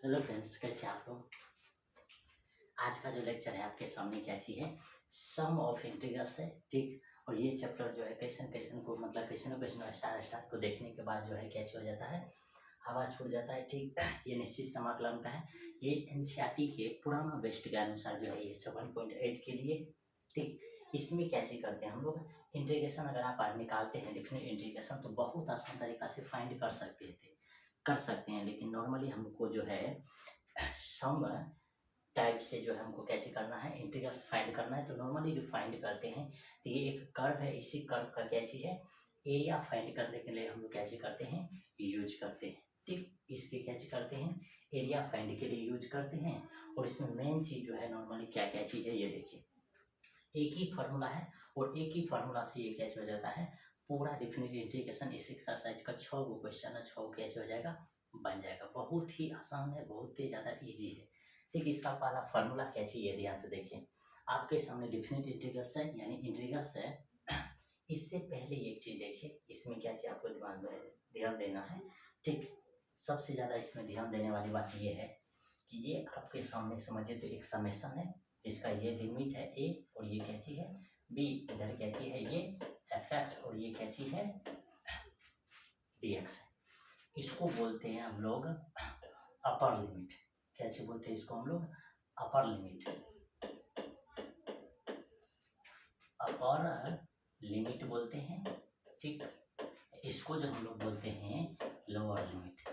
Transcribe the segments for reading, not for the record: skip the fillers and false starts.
Hello friends, कैसे आप लोग। आज का जो लेक्चर है आपके सामने क्या चीज़ है, सम ऑफ इंटीग्रल्स है। ठीक। और ये चैप्टर जो है क्वेश्चन को मतलब क्वेश्चन स्टार को देखने के बाद जो है क्या हो जाता है, हवा छूट जाता है। ठीक। ये निश्चित समाकलन का है। ये एनसीईआरटी के पुराना बेस्ट के अनुसार जो है ये 7.8 के लिए। ठीक। इसमें क्या चीज़ करते हैं हम लोग, इंटीग्रेशन अगर आप निकालते हैं डेफिनेट इंटीग्रेशन तो बहुत आसान तरीका से फाइंड कर सकते हैं। लेकिन नॉर्मली हमको जो है सम टाइप से जो है हमको कैसे करना है, इंटीग्रल्स फाइंड करना है। तो नॉर्मली जो फाइंड करते हैं तो ये एक कर्व है, इसी कर्व का कैसी है एरिया फाइंड करने के लिए हम लोग कैसे करते हैं, यूज करते हैं। ठीक। इसके कैसे करते हैं, एरिया फाइंड के लिए यूज करते हैं। और इसमें मेन चीज जो है नॉर्मली क्या क्या चीज है ये देखिए, एक ही फार्मूला है और एक ही फार्मूला से ये कैसे हो जाता है, पूरा डेफिनेट इंटीग्रेशन इस एक्सरसाइज का 6 गो क्वेश्चन है, 6 कैसे हो जाएगा, बन जाएगा। बहुत ही आसान है, बहुत ही ज़्यादा इजी है। ठीक। इसका पहला फार्मूला क्या चाहिए, ध्यान से देखिए। आपके सामने डेफिनेट इंटीग्रल्स है यानी इंटीग्रल्स है। इससे पहले एक चीज देखिए, इसमें क्या चाहिए आपको दिमाग में ध्यान देना है। ठीक। सबसे ज़्यादा इसमें ध्यान देने वाली बात ये है कि ये आपके सामने समझिए तो एक समेशन है जिसका ये लिमिट है ए और ये कैची है बी, इधर कैची है ये एफ एक्स और ये कैची है डी एक्स है। इसको बोलते हैं हम लोग अपर लिमिट। कैसे बोलते हैं इसको हम लोग, अपर लिमिट। अपर लिमिट बोलते हैं। ठीक। इसको जो हम लोग बोलते हैं लोअर लिमिट।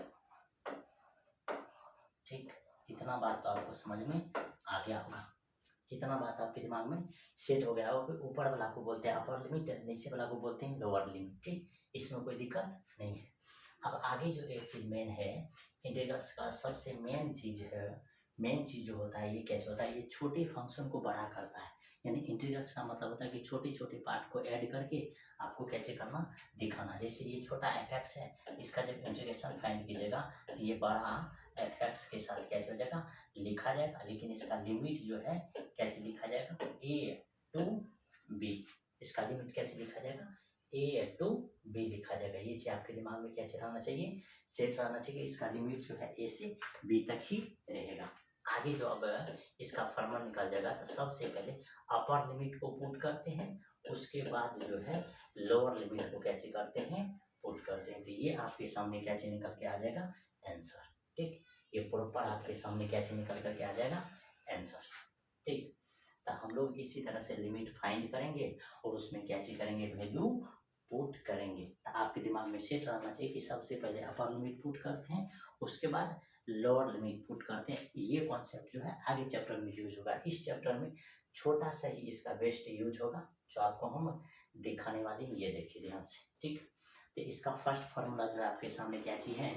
ठीक। इतना बात तो आपको समझ में आ गया होगा, इतना बात आपके दिमाग में सेट हो गया होगा। ऊपर वाला को बोलते हैं अपर लिमिट, नीचे वाला को बोलते हैं लोअर लिमिट। ठीक। इसमें कोई दिक्कत नहीं है। अब आगे जो एक चीज मेन है इंटीग्रल्स का, सबसे मेन चीज है, मेन चीज जो होता है ये कैसे होता है, ये छोटे फंक्शन को बड़ा करता है। यानी इंटीग्रल्स का मतलब होता है कि छोटे छोटे पार्ट को ऐड करके आपको कैसे करना, दिखाना। जैसे ये छोटा एफ एक्स है, इसका जब इंटीग्रेशन फाइंड कीजिएगा तो ये बड़ा एफ एक्स के साथ कैसे हो जाएगा, लिखा जाएगा। लेकिन इसका लिमिट जो है कैसे लिखा जाएगा, ए टू बी। इसका लिमिट कैसे लिखा जाएगा, ए टू बी लिखा जाएगा। ये चीज आपके दिमाग में कैसे रहना चाहिए, सेट रहना चाहिए। इसका लिमिट जो है ए से बी तक ही रहेगा। आगे जो अब इसका फॉर्मूला निकल जाएगा तो सबसे पहले अपर लिमिट को पुट करते हैं, उसके बाद जो है लोअर लिमिट को कैसे करते हैं, पुट करते हैं। तो ये आपके सामने कैसे निकल के आ जाएगा, आंसर। ठीक। ये प्रॉपर आपके सामने कैसे निकल करके आ जाएगा, आंसर। ठीक। तो हम लोग इसी तरह से लिमिट फाइंड करेंगे और उसमें कैसे करेंगे, वैल्यू पुट करेंगे। तो आपके दिमाग में सेट रहना चाहिए कि सबसे पहले अपर लिमिट पुट करते हैं, उसके बाद लोअर लिमिट पुट करते हैं। ये कॉन्सेप्ट जो है आगे चैप्टर में यूज होगा। इस चैप्टर में छोटा सा ही इसका बेस्ट यूज होगा जो आपको हम दिखाने वाले हैं। ये देखिए ध्यान से। ठीक। तो इसका फर्स्ट फार्मूला जो है आपके सामने क्या चीज है,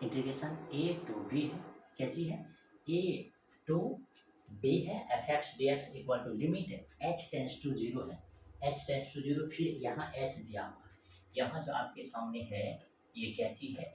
इंटीग्रेशन ए टू बी है। क्या चीज है, ए टू बी है, F X D X equal to limit है एच टेंस टू जीरो है, एच टेंस टू जीरो। फिर यहाँ एच दिया हुआ है, यहाँ जो आपके सामने है ये क्या चीज है,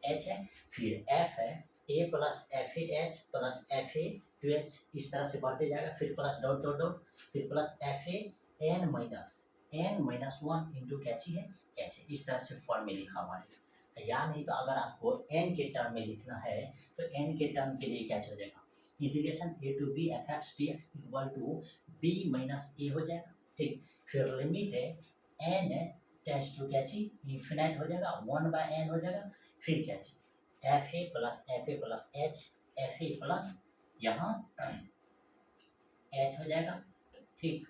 एच है। फिर एफ है, A plus F A H plus F A two H, इस तरह से बढ़ते जाएगा। फिर प्लस डॉट डॉट डॉट, फिर plus F A N minus one into क्या चीज है, एच है। इस तरह से फॉर्म में लिखा हुआ है। या नहीं तो अगर आपको एन के टर्म में लिखना है तो एन के टर्म के लिए क्या हो जाएगा, integration A to B F X D X equal to B minus A हो जाएगा। ठीक। फिर लिमिट है एन टेंस टू क्या चीज इन्फिनाइट हो जाएगा, 1/n हो जाएगा। फिर क्या चीज F A plus H, F A plus यहाँ एच हो जाएगा। ठीक।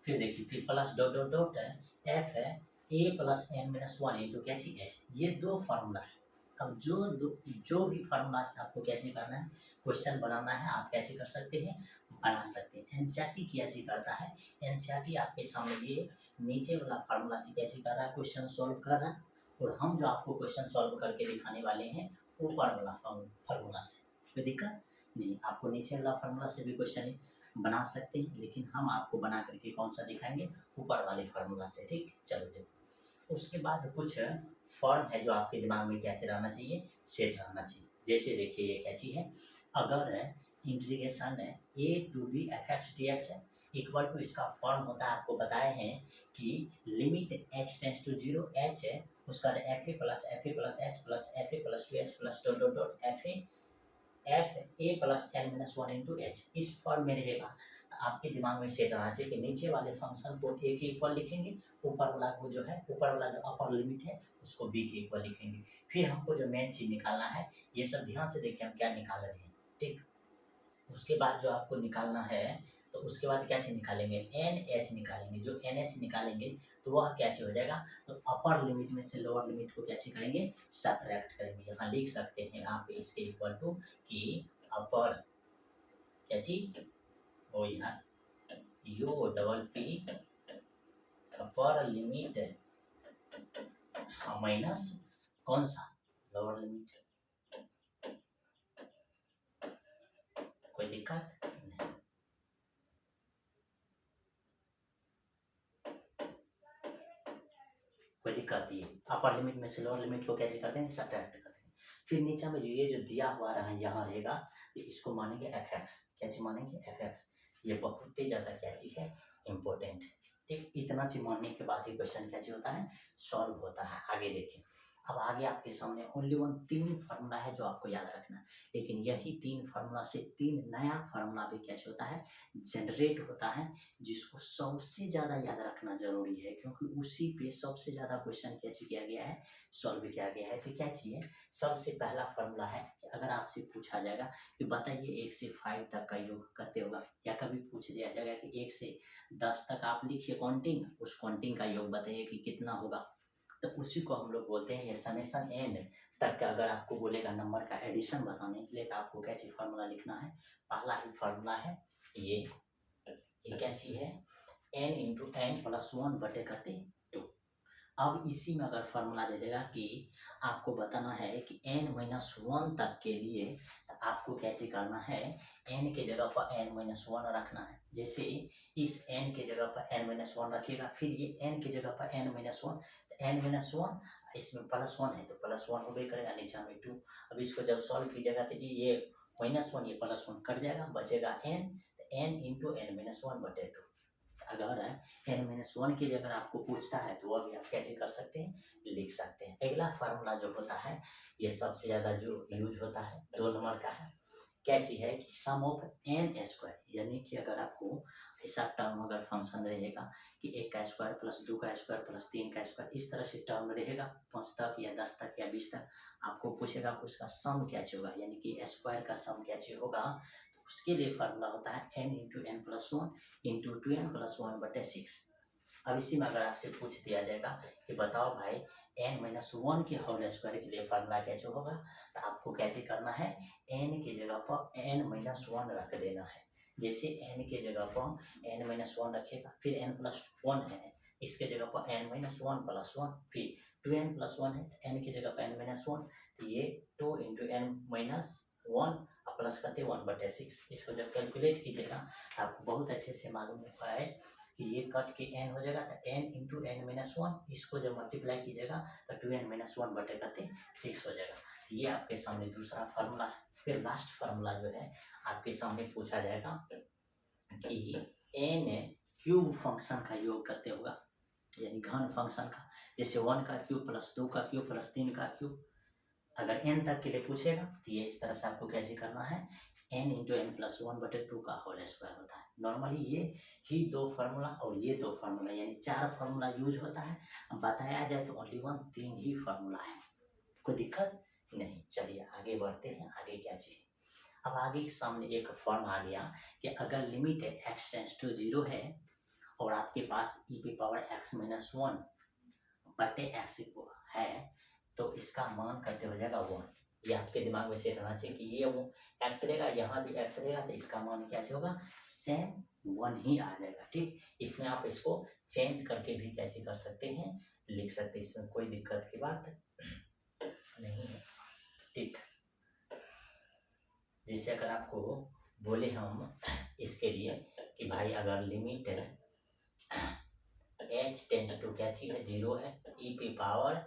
फिर देखिए, फिर plus dot dot dot F है A plus N minus one into क्या चीज एच। ये दो फार्मूला है। अब जो भी फार्मूला से आपको कैसे करना है, क्वेश्चन बनाना है, आप कैसे कर सकते हैं, बना सकते हैं। एनसीईआरटी कैसे करता है, एनसीईआरटी आपके सामने ये नीचे वाला फार्मूला से कैसे कर रहा है, क्वेश्चन सॉल्व कर रहा है। और हम जो आपको क्वेश्चन सॉल्व करके दिखाने वाले हैं ऊपर वाला फार्मूला से। कोई दिक्कत नहीं, आपको नीचे वाला फार्मूला से भी क्वेश्चन बना सकते हैं, लेकिन हम आपको बना करके कौन सा दिखाएंगे, ऊपर वाले फार्मूला से। ठीक। चलो देखो, उसके बाद कुछ फॉर्म है जो आपके दिमाग में कैसे रहना चाहिए, सेट रहना चाहिए। जैसे देखिए ये क्या चीज है, अगर integration A to B F X D X है इक्वल टू, इसका फॉर्म होता है आपको बताए हैं कि limit H tends to zero, H है उसका F A plus H plus F A plus two H plus dot dot dot F A F A plus N minus one into H इस form में रहेगा। तो आपके दिमाग में set रहना चाहिए कि नीचे वाले फंक्शन को ए के इक्वल लिखेंगे, ऊपर वाला को जो है ऊपर वाला जो अपर लिमिट है उसको बी के इक्वल लिखेंगे। फिर हमको जो मेन चीज निकालना है, ये सब ध्यान से देखिए हम क्या निकाल रहे हैं, ठीक। उसके बाद जो आपको निकालना है, तो उसके बाद क्या चीज निकालेंगे, एन एच निकालेंगे। जो एन एच निकालेंगे तो वह क्या चीज हो जाएगा, तो अपर लिमिट में से लोअर लिमिट को क्या चीज करेंगे, सब्ट्रैक्ट करेंगे। यहाँ लिख सकते हैं आप इसके इक्वल टू कि अपर क्या चीज हो, यहाँ U double P upper limit minus कौन सा लोअर लिमिट, कोई दिक्कत नहीं। कोई दिक्कत नहीं, अपर लिमिट में से लोअर लिमिट को कैसे करते हैं, सब्ट्रैक्ट करते हैं। फिर नीचे में जो ये जो दिया हुआ रहा है यहाँ रहेगा, तो इसको मानेंगे एफ एक्स, क्या चीज मानेंगे, एफ एक्स। ये बहुत ही ज्यादा क्या चीज है, इम्पोर्टेंट। ठीक, इतना चीज मानने के बाद ही क्वेश्चन क्या चीज होता है, सॉल्व होता है। आगे देखिए, अब आगे आपके सामने ओनली वन 3 फार्मूला है जो आपको याद रखना है, लेकिन यही 3 फार्मूला से 3 नया फार्मूला भी क्या होता है, जनरेट होता है, जिसको सबसे ज़्यादा याद रखना जरूरी है, क्योंकि उसी पे सबसे ज़्यादा क्वेश्चन क्या किया गया है, सॉल्व किया गया है। तो क्या चाहिए, सबसे पहला फार्मूला है कि अगर आपसे पूछा जाएगा कि बताइए 1 से 5 तक का योग करते होगा, या कभी पूछ दिया जाएगा कि 1 से 10 तक आप लिखिए काउंटिंग, उस काउंटिंग का योग बताइए कि कितना होगा, तो उसी को हम लोग बोलते हैं ये समेशन एन तक का। अगर आपको बोलेगा नंबर का एडिशन बताने के लिए, तो आपको क्या चीज फार्मूला लिखना है, पहला ही फार्मूला है ये क्या चीज है, N into N plus one बटे करते 2। अब इसी में अगर फार्मूला दे देगा कि आपको बताना है कि n माइनस वन तक के लिए, तो आपको क्या चीज करना है, n के जगह पर n माइनस वन रखना है। जैसे इस n के जगह पर n माइनस वन रखिएगा, फिर ये n के जगह पर n माइनस वन, तो n माइनस वन इसमें प्लस वन है तो प्लस वन हो गई करेगा, नीचे में 2। अब इसको जब सॉल्व कीजिएगा तो ये माइनस वन ये प्लस वन कट जाएगा, बचेगा n, तो n into N minus one बटे 2। अगर एन माइनस वन के लिए अगर आपको पूछता है तो वह भी आप कैसे कर सकते हैं, लिख सकते हैं। अगला फार्मूला जो होता है, ये सबसे ज्यादा जो यूज होता है 2 नंबर का है, क्या चीज है कि सम ऑफ एन स्क्वायर, यानी कि अगर आपको ऐसा टर्म अगर फंक्शन रहेगा कि 1 का स्क्वायर प्लस 2 का स्क्वायर प्लस 3 का स्क्वायर, इस तरह से टर्म रहेगा 5 तक या 10 तक या 20 तक, आपको पूछेगा कि उसका सम क्या चीज होगा, यानी कि स्क्वायर का सम क्या चीज होगा, तो उसके लिए फार्मूला होता है N into N plus one into 2n plus one बटे 6। अब इसी में अगर आपसे पूछ दिया जाएगा कि बताओ भाई n माइनस वन के होल स्क्वायर के लिए फार्मूला क्या जो होगा, तो आपको क्या चीज करना है, n की जगह पर n माइनस वन रख देना है। जैसे n के जगह पर n माइनस वन रखेगा, फिर n प्लस वन है, इसके जगह पर n minus one plus one, फिर 2n प्लस वन है तो n की जगह पर n माइनस वन, तो ये 2 into N minus one plus करते 1/6। इसको जब कैलकुलेट कीजिएगा आपको बहुत अच्छे से मालूम होता है कि ये कट के n हो जाएगा, तो n into N minus one, इसको जब मल्टीप्लाई कीजिएगा तो 2n माइनस वन बटे करते 6 हो जाएगा। ये आपके सामने दूसरा फार्मूला है। फिर लास्ट फार्मूला जो है आपके सामने पूछा जाएगा कि n क्यूब फंक्शन का योग करते होगा, यानी घन फंक्शन का, जैसे 1 का क्यूब प्लस 2 का क्यूब प्लस 3 का क्यूब। अगर n तक के लिए पूछेगा तो ये इस तरह से आपको कैसे करना है, n into N plus one बटे 2 का होल स्क्वायर होता है। नॉर्मली ये ही 2 फार्मूला और ये 2 फार्मूला, यानी 4 फार्मूला यूज होता है। अब बताया जाए तो ओनली वन 3 ही फार्मूला है, कोई दिक्कत नहीं। चलिए आगे बढ़ते हैं, आगे क्या चाहिए। अब आगे के सामने एक फॉर्म आ गया कि अगर लिमिट x टेंस टू 0 है और आपके पास e पे पावर x माइनस वन बटे x है, तो इसका मान करते हो जाएगा 1। ये आपके दिमाग में सेट रहना चाहिए कि ये वो एक्स रहेगा, यहाँ भी एक्स रहेगा, तो इसका मान क्या होगा, सेम 1 ही आ जाएगा। ठीक, इसमें आप इसको चेंज करके भी क्या कर सकते हैं, लिख सकते हैं, इसमें कोई दिक्कत की बात नहीं है। ठीक, जैसे अगर आपको बोले हम इसके लिए कि भाई अगर लिमिट h टेंस टू क्या चीज है, 0 है, e पे पावर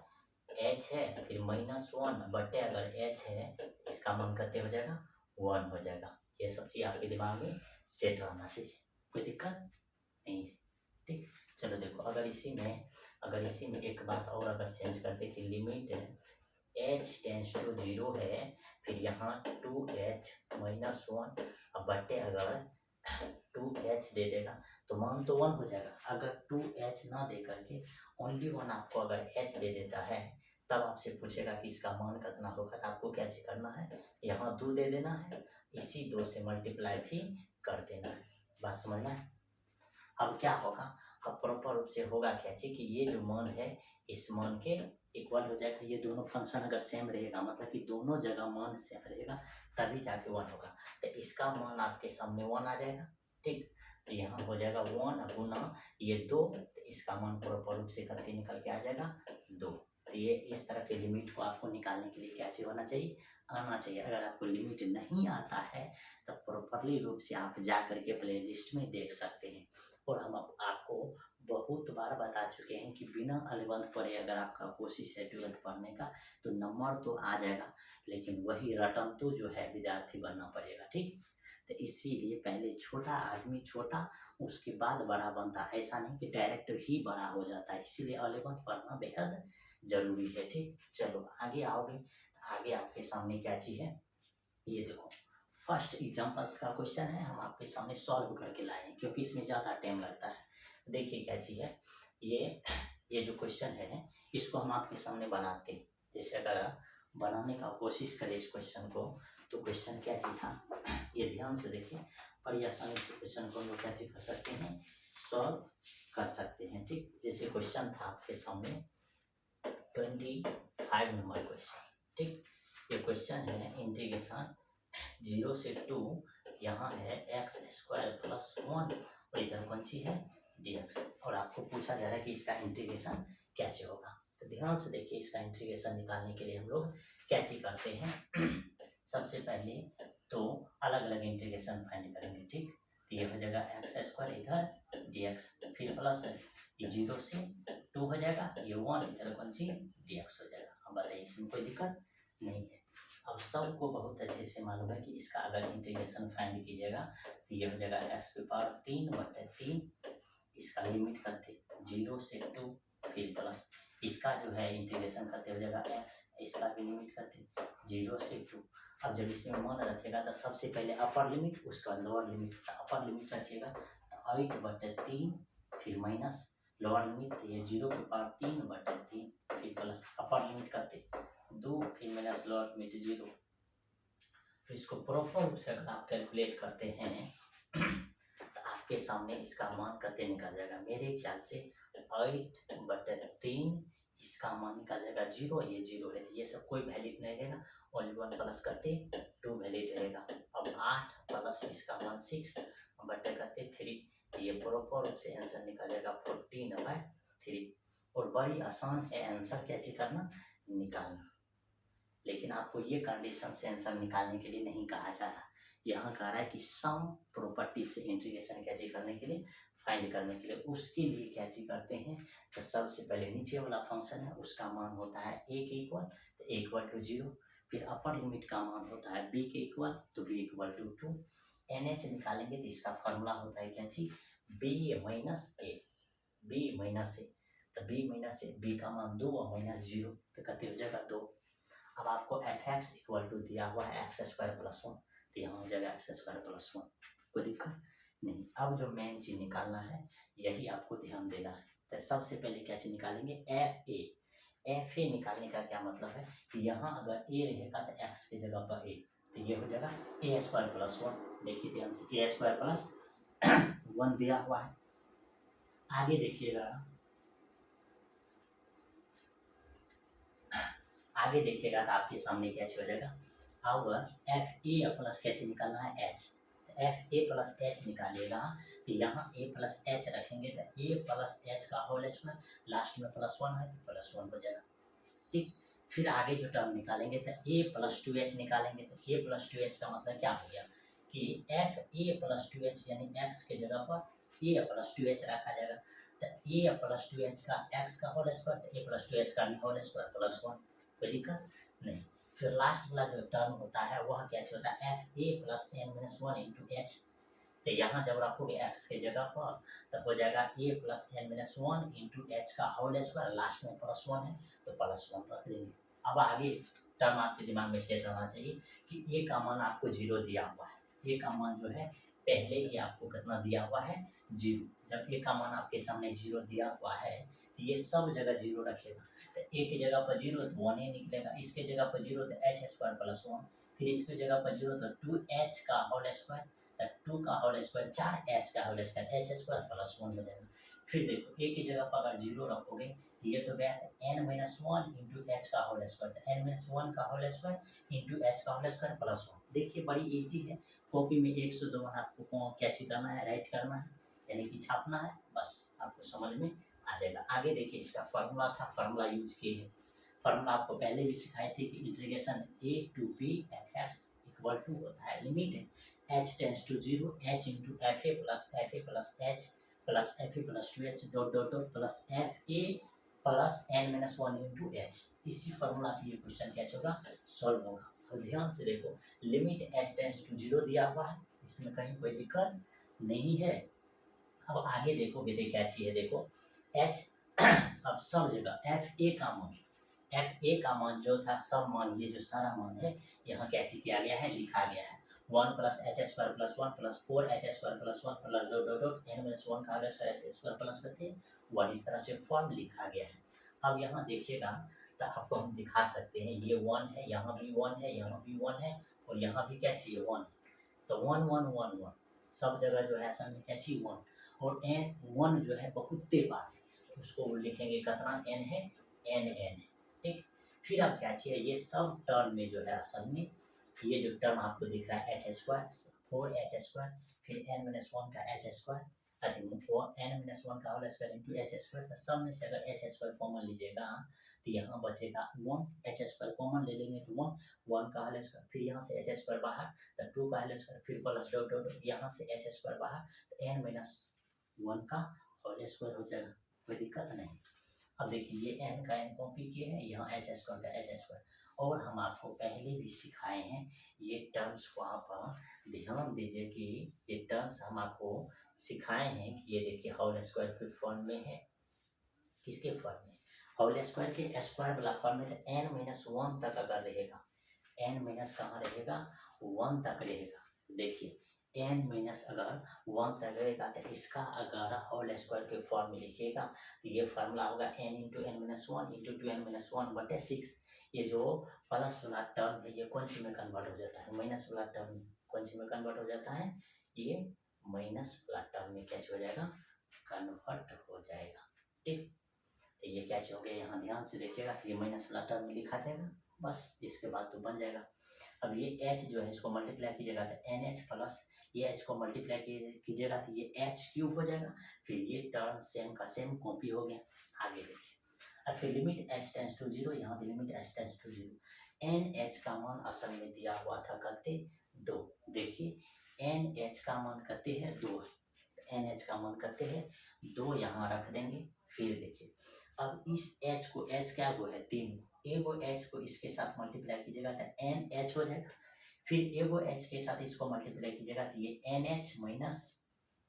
h है, फिर माइनस वन बटे अगर h है, इसका मान करते हो जाएगा 1 हो जाएगा। ये सब चीज आपके दिमाग में सेट रहना चाहिए, कोई दिक्कत नहीं है। ठीक, चलो देखो, अगर इसी में एक बात और अगर चेंज करते कि लिमिट h टेंस टू 0 है, फिर यहाँ 2h माइनस 1, अब बटे अगर 2h दे देगा तो मान तो 1 हो जाएगा। अगर 2h ना दे करके ओनली 1 आपको अगर h दे देता है तब आपसे पूछेगा कि इसका मान कितना होगा, तो आपको क्या चीज करना है, यहाँ 2 दे देना है, इसी 2 से मल्टीप्लाई भी कर देना है। बात समझ में? अब क्या होगा, अब प्रॉपर रूप से होगा क्या चीज कि ये जो मान है इस मान के इक्वल हो जाएगा। ये दोनों फंक्शन अगर सेम रहेगा मतलब कि दोनों जगह मान सेम रहेगा तभी जाके 1 होगा। तो इसका मान आपके सामने 1 आ जाएगा। ठीक, तो यहाँ हो जाएगा 1 गुना ये 2, तो इसका मान प्रॉपर रूप से करके निकल के आ जाएगा 2। तो ये इस तरह के लिमिट को आपको निकालने के लिए क्या चाहिए, होना चाहिए, आना चाहिए। अगर आपको लिमिट नहीं आता है तो प्रॉपरली रूप से आप जा करके प्ले लिस्ट में देख सकते हैं। और हम आपको बहुत बार बता चुके हैं कि बिना 11th पढ़े अगर आपका कोशिश है 12th पढ़ने का तो नंबर तो आ जाएगा, लेकिन वही रटन तो जो है विद्यार्थी बनना पड़ेगा। ठीक, तो इसीलिए पहले छोटा आदमी छोटा उसके बाद बड़ा बनता, ऐसा नहीं कि डायरेक्ट ही बड़ा हो जाता है। इसीलिए 11th पढ़ना बेहद जरूरी है। ठीक, चलो आगे आओगे, आगे आपके सामने क्या चीज है, ये देखो फर्स्ट एग्जांपल्स का क्वेश्चन है, हम आपके सामने सॉल्व करके लाए हैं क्योंकि इसमें ज़्यादा टाइम लगता है। देखिए क्या चीज़ है, ये जो क्वेश्चन है इसको हम आपके सामने बनाते हैं। जैसे अगर बनाने का कोशिश करें इस क्वेश्चन को, तो क्वेश्चन क्या चीज़ था, ये ध्यान से देखिए, बड़ी आसानी से क्वेश्चन को हम लोग क्या चीज़ कर सकते हैं, सॉल्व कर सकते हैं। ठीक, जैसे क्वेश्चन था आपके सामने 25 नंबर क्वेश्चन। ठीक, ये क्वेश्चन है इंटीग्रेशन 0 से 2, यहाँ है x² प्लस 1 और इधर कौन सी है dx, और आपको पूछा जा रहा है कि इसका इंटीग्रेशन कैसे होगा। तो ध्यान से देखिए, इसका इंटीग्रेशन निकालने के लिए हम लोग क्या चीज करते हैं सबसे पहले तो अलग अलग इंटीग्रेशन फाइंड करेंगे। ठीक, तो ये हो जाएगा x² इधर dx, फिर प्लस ये 0 से 2 हो जाएगा, ये 1 इधर कौन सी dx हो जाएगा। अब बताइए इसमें कोई दिक्कत नहीं है। अब सबको बहुत अच्छे से मालूम है कि इसका अगर इंटीग्रेशन फाइंड कीजिएगा तो ये हो जाएगा x⁻³ इसका लिमिट करते 0 से 2, फिर प्लस इसका जो है इंटीग्रेशन करते हो जाएगा x, इसका भी लिमिट करते 0 से 2। अब जब इसमें मान रखिएगा तो सबसे पहले अपर लिमिट, उसका लोअर लिमिट, अपर लिमिट रखिएगा तो 8/3, फिर माइनस लोअर लिमिट ये 0⁻3/3, फिर प्लस अपर लिमिट करते 2, फिर माइनस लोअर लिमिट 0। तो इसको प्रॉपर रूप से अगर आप कैलकुलेट करते हैं तो आपके सामने इसका मान करते निकल जाएगा। मेरे ख्याल से 8/3 इसका मान निकल जाएगा 0, ये 0 है, ये सब कोई वैलिड नहीं रहेगा, ओनली 1 प्लस करते 2 वैलिड रहेगा। अब 8 प्लस इसका मान 6 बटे करते 3, ये प्रॉपर रूप से आंसर निकल जाएगा 14/3। और बड़ी आसान है आंसर कैसे करना, निकालना। लेकिन आपको ये कंडीशन से आंसर निकालने के लिए नहीं कहा जा रहा, यहाँ कह रहा है कि सम प्रॉपर्टी से इंटीग्रेशन कैसे करने के लिए, फाइंड करने के लिए। उसके लिए क्या चीज करते हैं, तो सबसे पहले नीचे वाला फंक्शन है उसका मान होता है a के इक्वल, तो a इक्वल टू 0, फिर अपर लिमिट का मान होता है b के इक्वल, तो b इक्वल टू 2। NH निकालेंगे तो इसका फॉर्मूला होता है क्या चीज, b माइनस a, तो b माइनस a, b का मान 2 और माइनस 0 तो कहते हो जाएगा 2। अब आपको fx इक्वल टू दिया हुआ है x² प्लस 1, तो यहाँ हो जाएगा x² प्लस 1, कोई दिक्कत नहीं। अब जो मेन चीज निकालना है यही आपको ध्यान देना है। तो सबसे पहले क्या चीज निकालेंगे, fa निकालने का क्या मतलब है कि यहाँ अगर a रहेगा तो x की जगह पर a, तो ये हो जाएगा a² प्लस 1। देखिए ध्यान से a² प्लस 1 दिया हुआ है। आगे देखिएगा, आगे देखिएगा तो आपके सामने क्या हो जाएगा, अब fa प्लस क्या चीज निकालना है, h, fa प्लस h निकालिएगा तो यहाँ a प्लस h रखेंगे तो a प्लस h का होल स्क्वायर, लास्ट में प्लस 1 है तो प्लस 1 हो जाएगा। ठीक, फिर आगे जो टर्म निकालेंगे तो a प्लस 2h निकालेंगे, तो a प्लस 2h का मतलब क्या हो गया कि fa प्लस 2h यानी x के जगह पर a प्लस 2h रखा जाएगा, तो a प्लस 2h का x का होल स्क्वायर, तो a प्लस 2h का होल स्क्वायर प्लस 1, कोई दिक्कत नहीं। फिर लास्ट वाला जो टर्म होता है वह क्या होता है, fa plus n-1 into h, तो यहाँ जब रखोगे x के जगह पर तो हो जाएगा a plus n-1 into h का होल स्क्वायर, लास्ट में प्लस 1 है तो प्लस 1 रख देंगे। अब आगे टर्म आपके दिमाग में सेट होना चाहिए कि ए का मान आपको 0 दिया हुआ है, ए का मान जो है पहले ही आपको कितना दिया हुआ है 0। जब ए का मान आपके सामने 0 दिया हुआ है तो ये सब जगह 0 रखेगा, तो ए की जगह पर 0 तो 1 ही निकलेगा, इसके जगह पर 0 तो एच स्क्वायर प्लस 1, फिर इसके जगह पर 0 तो 2h का होल स्क्वायर, 2 का होल स्क्वायर 4h का whole square, H square plus 1 हो जाएगा। फिर देखो ए की जगह पर अगर 0 रखोगे ये तो गया n माइनस 1 इंटू एच का होल स्क्वायर, n माइनस 1 का होल स्क्वायर इंटू एच का होल स्क्वायर प्लस 1। देखिए बड़ी इजी है, कॉपी में 1 से 2 बार आपको कैची करना है, राइट करना है, यानी कि छापना है, बस आपको समझ में आ जाएगा। आगे देखिए इसका फार्मूला था, फार्मूला यूज किए हैं। फार्मूला आपको पहले भी सिखाए थे कि integration a to b f x equal to होता है limit h tends to 0 h into f A plus h plus F A plus 2h dot dot dot plus F A plus n minus 1 into h. इसी formula की ये question क्या होगा, solve होगा। और ध्यान से देखो लिमिट h टेंस टू 0 दिया हुआ है, इसमें कहीं कोई दिक्कत नहीं है। अब आगे देखोगे तो क्या चाहिए, देखो h अब सब जगह एफ ए का मान जो था सब मान, ये जो सारा मान है यहाँ क्या किया गया है, लिखा गया है 1 plus H square plus 1 plus 4h square plus 1 plus dot dot dot n minus 1 का whole square h square plus करते हैं 1, इस तरह से फॉर्म लिखा गया है। अब यहाँ देखिएगा तो आपको हम दिखा सकते हैं ये 1 है, यहाँ भी 1 है, यहाँ भी 1 है, और यहाँ भी क्या चाहिए 1, तो 1 1 1 1 सब जगह जो है असल में क्या चाहिए 1, और n 1 जो है बहुत बार है, उसको लिखेंगे कितना n है, n है, ठीक। फिर अब क्या चाहिए, ये सब टर्म में जो है असल में ये जो टर्म आपको दिख रहा है एच स्क्वायर 4h स्क्वायर, फिर n माइनस 1 का h स्क्वायर, n माइनस 1 का whole square into h square, तो सब में से अगर h स्क्वायर कॉमन लीजिएगा तो यहाँ बचेगा 1, h स्क्वायर कॉमन ले लेंगे तो 1 का होल स्क्वायर, फिर यहाँ से h स्क्वायर बाहर तो 2 का होल स्क्वायर, फिर प्लस डॉट डॉट यहाँ से h स्क्वायर बाहर तो n माइनस 1 का होल स्क्वायर हो जाएगा, कोई दिक्कत नहीं। अब देखिए ये n का n कॉपी किए हैं, यहाँ h स्क्वायर का h स्क्वायर, और हम आपको पहले भी सिखाए हैं ये टर्म्स को आप ध्यान दीजिए कि ये टर्म्स हम आपको सिखाए हैं कि ये देखिए होल स्क्वायर के फॉर्म में है, किसके फॉर्म में, होल स्क्वायर के स्क्वायर वाला फॉर्म में, तो n माइनस 1 तक अगर रहेगा, n माइनस कहाँ रहेगा 1 तक रहेगा, देखिए n माइनस अगर 1 तक रहेगा तो इसका अगर होल स्क्वायर के फॉर्म में लिखिएगा तो ये फार्मूला होगा n into N minus 1 into 2n minus 1 बटे 6। ये जो प्लस वाला टर्म है ये कौन सी में कन्वर्ट हो जाता है, माइनस वाला टर्म कौन सी में कन्वर्ट हो जाता है, ये माइनस वाला टर्म में क्या हो जाएगा, कन्वर्ट हो जाएगा, ठीक। तो ये क्या हो गया, यहाँ ध्यान से देखिएगा तो ये माइनस वाला टर्म में लिखा जाएगा, बस इसके बाद तो बन जाएगा। अब ये h जो है इसको मल्टीप्लाई कीजिएगा तो NH प्लस ये h को मल्टीप्लाई कीजिएगा तो ये h क्यूब हो जाएगा, फिर ये टर्म सेम का सेम कॉपी हो गया। आगे देखिए और फिर लिमिट h टेंस टू 0, यहाँ पे limit h tends to 0, NH का मान असल में दिया हुआ था कहते 2, देखिए NH का मान कहते हैं 2 है, NH का मान कहते हैं 2, यहाँ रख देंगे। फिर देखिए अब इस h को, h क्या वो है 3, एगो h को इसके साथ मल्टीप्लाई कीजिएगा तो NH हो जाएगा, फिर एगो h के साथ इसको मल्टीप्लाई कीजिएगा तो ये NH माइनस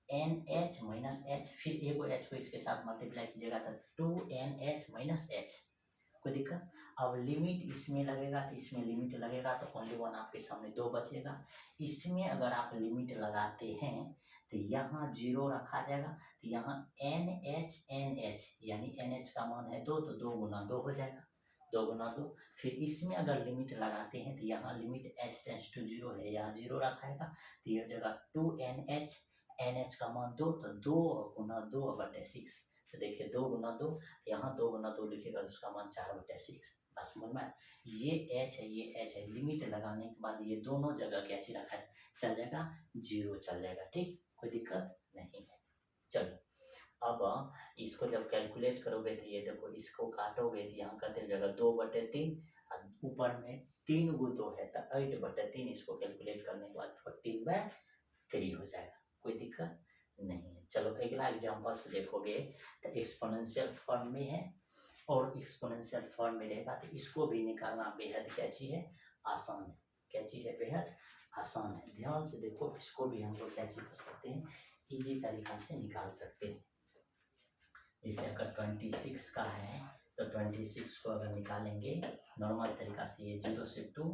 h, फिर एगो h को इसके साथ मल्टीप्लाई कीजिएगा तो 2NH माइनस h, कोई दिक्कत। अब लिमिट इसमें लगेगा तो इसमें लिमिट लगेगा तो ओनली वन आपके सामने 2 बचेगा, इसमें अगर आप लिमिट लगाते हैं तो यहाँ 0 रखा जाएगा, तो यहाँ NH यानी NH का मान है 2 तो 2 गुना 2 हो जाएगा, 2 गुना 2। फिर इसमें अगर लिमिट लगाते हैं तो यहाँ लिमिट h टेंस टू 0 है, यहाँ 0 रखाएगा तो यह जगह 2NH का मान 2 तो 2 गुना 2 बटे 6, तो देखिए 2 गुना 2, यहाँ 2 गुना 2 लिखेगा तो उसका मान 4 बटे 6, बस समझ में। ये h है, ये h है, लिमिट लगाने के बाद ये दोनों जगह क्या चीज रखा है, चल जाएगा 0 चल जाएगा, ठीक, कोई दिक्कत नहीं है। चलो अब इसको जब कैलकुलेट करोगे तो ये देखो इसको काटोगे तो यहाँ कहते जगह 2 बटे 3, ऊपर में 3 गु 2 है तो 8 बटे 3, इसको कैलकुलेट करने के बाद 14/3 हो जाएगा, कोई दिक्कत नहीं है। चलो अगला एग्जाम्पल्स देखोगे तो एक्सपोनेंशियल फॉर्म में है, और एक्सपोनेंशियल फॉर्म में रहेगा तो इसको भी निकालना बेहद क्या चीज है, आसान है, क्या चीज है, बेहद आसान है। ध्यान से देखो इसको भी हम लोग क्या चीज कर सकते हैं, इजी तरीका से निकाल सकते हैं। जैसे अगर 26 का है तो 26 को अगर निकालेंगे नॉर्मल तरीका से, ये 0 से 2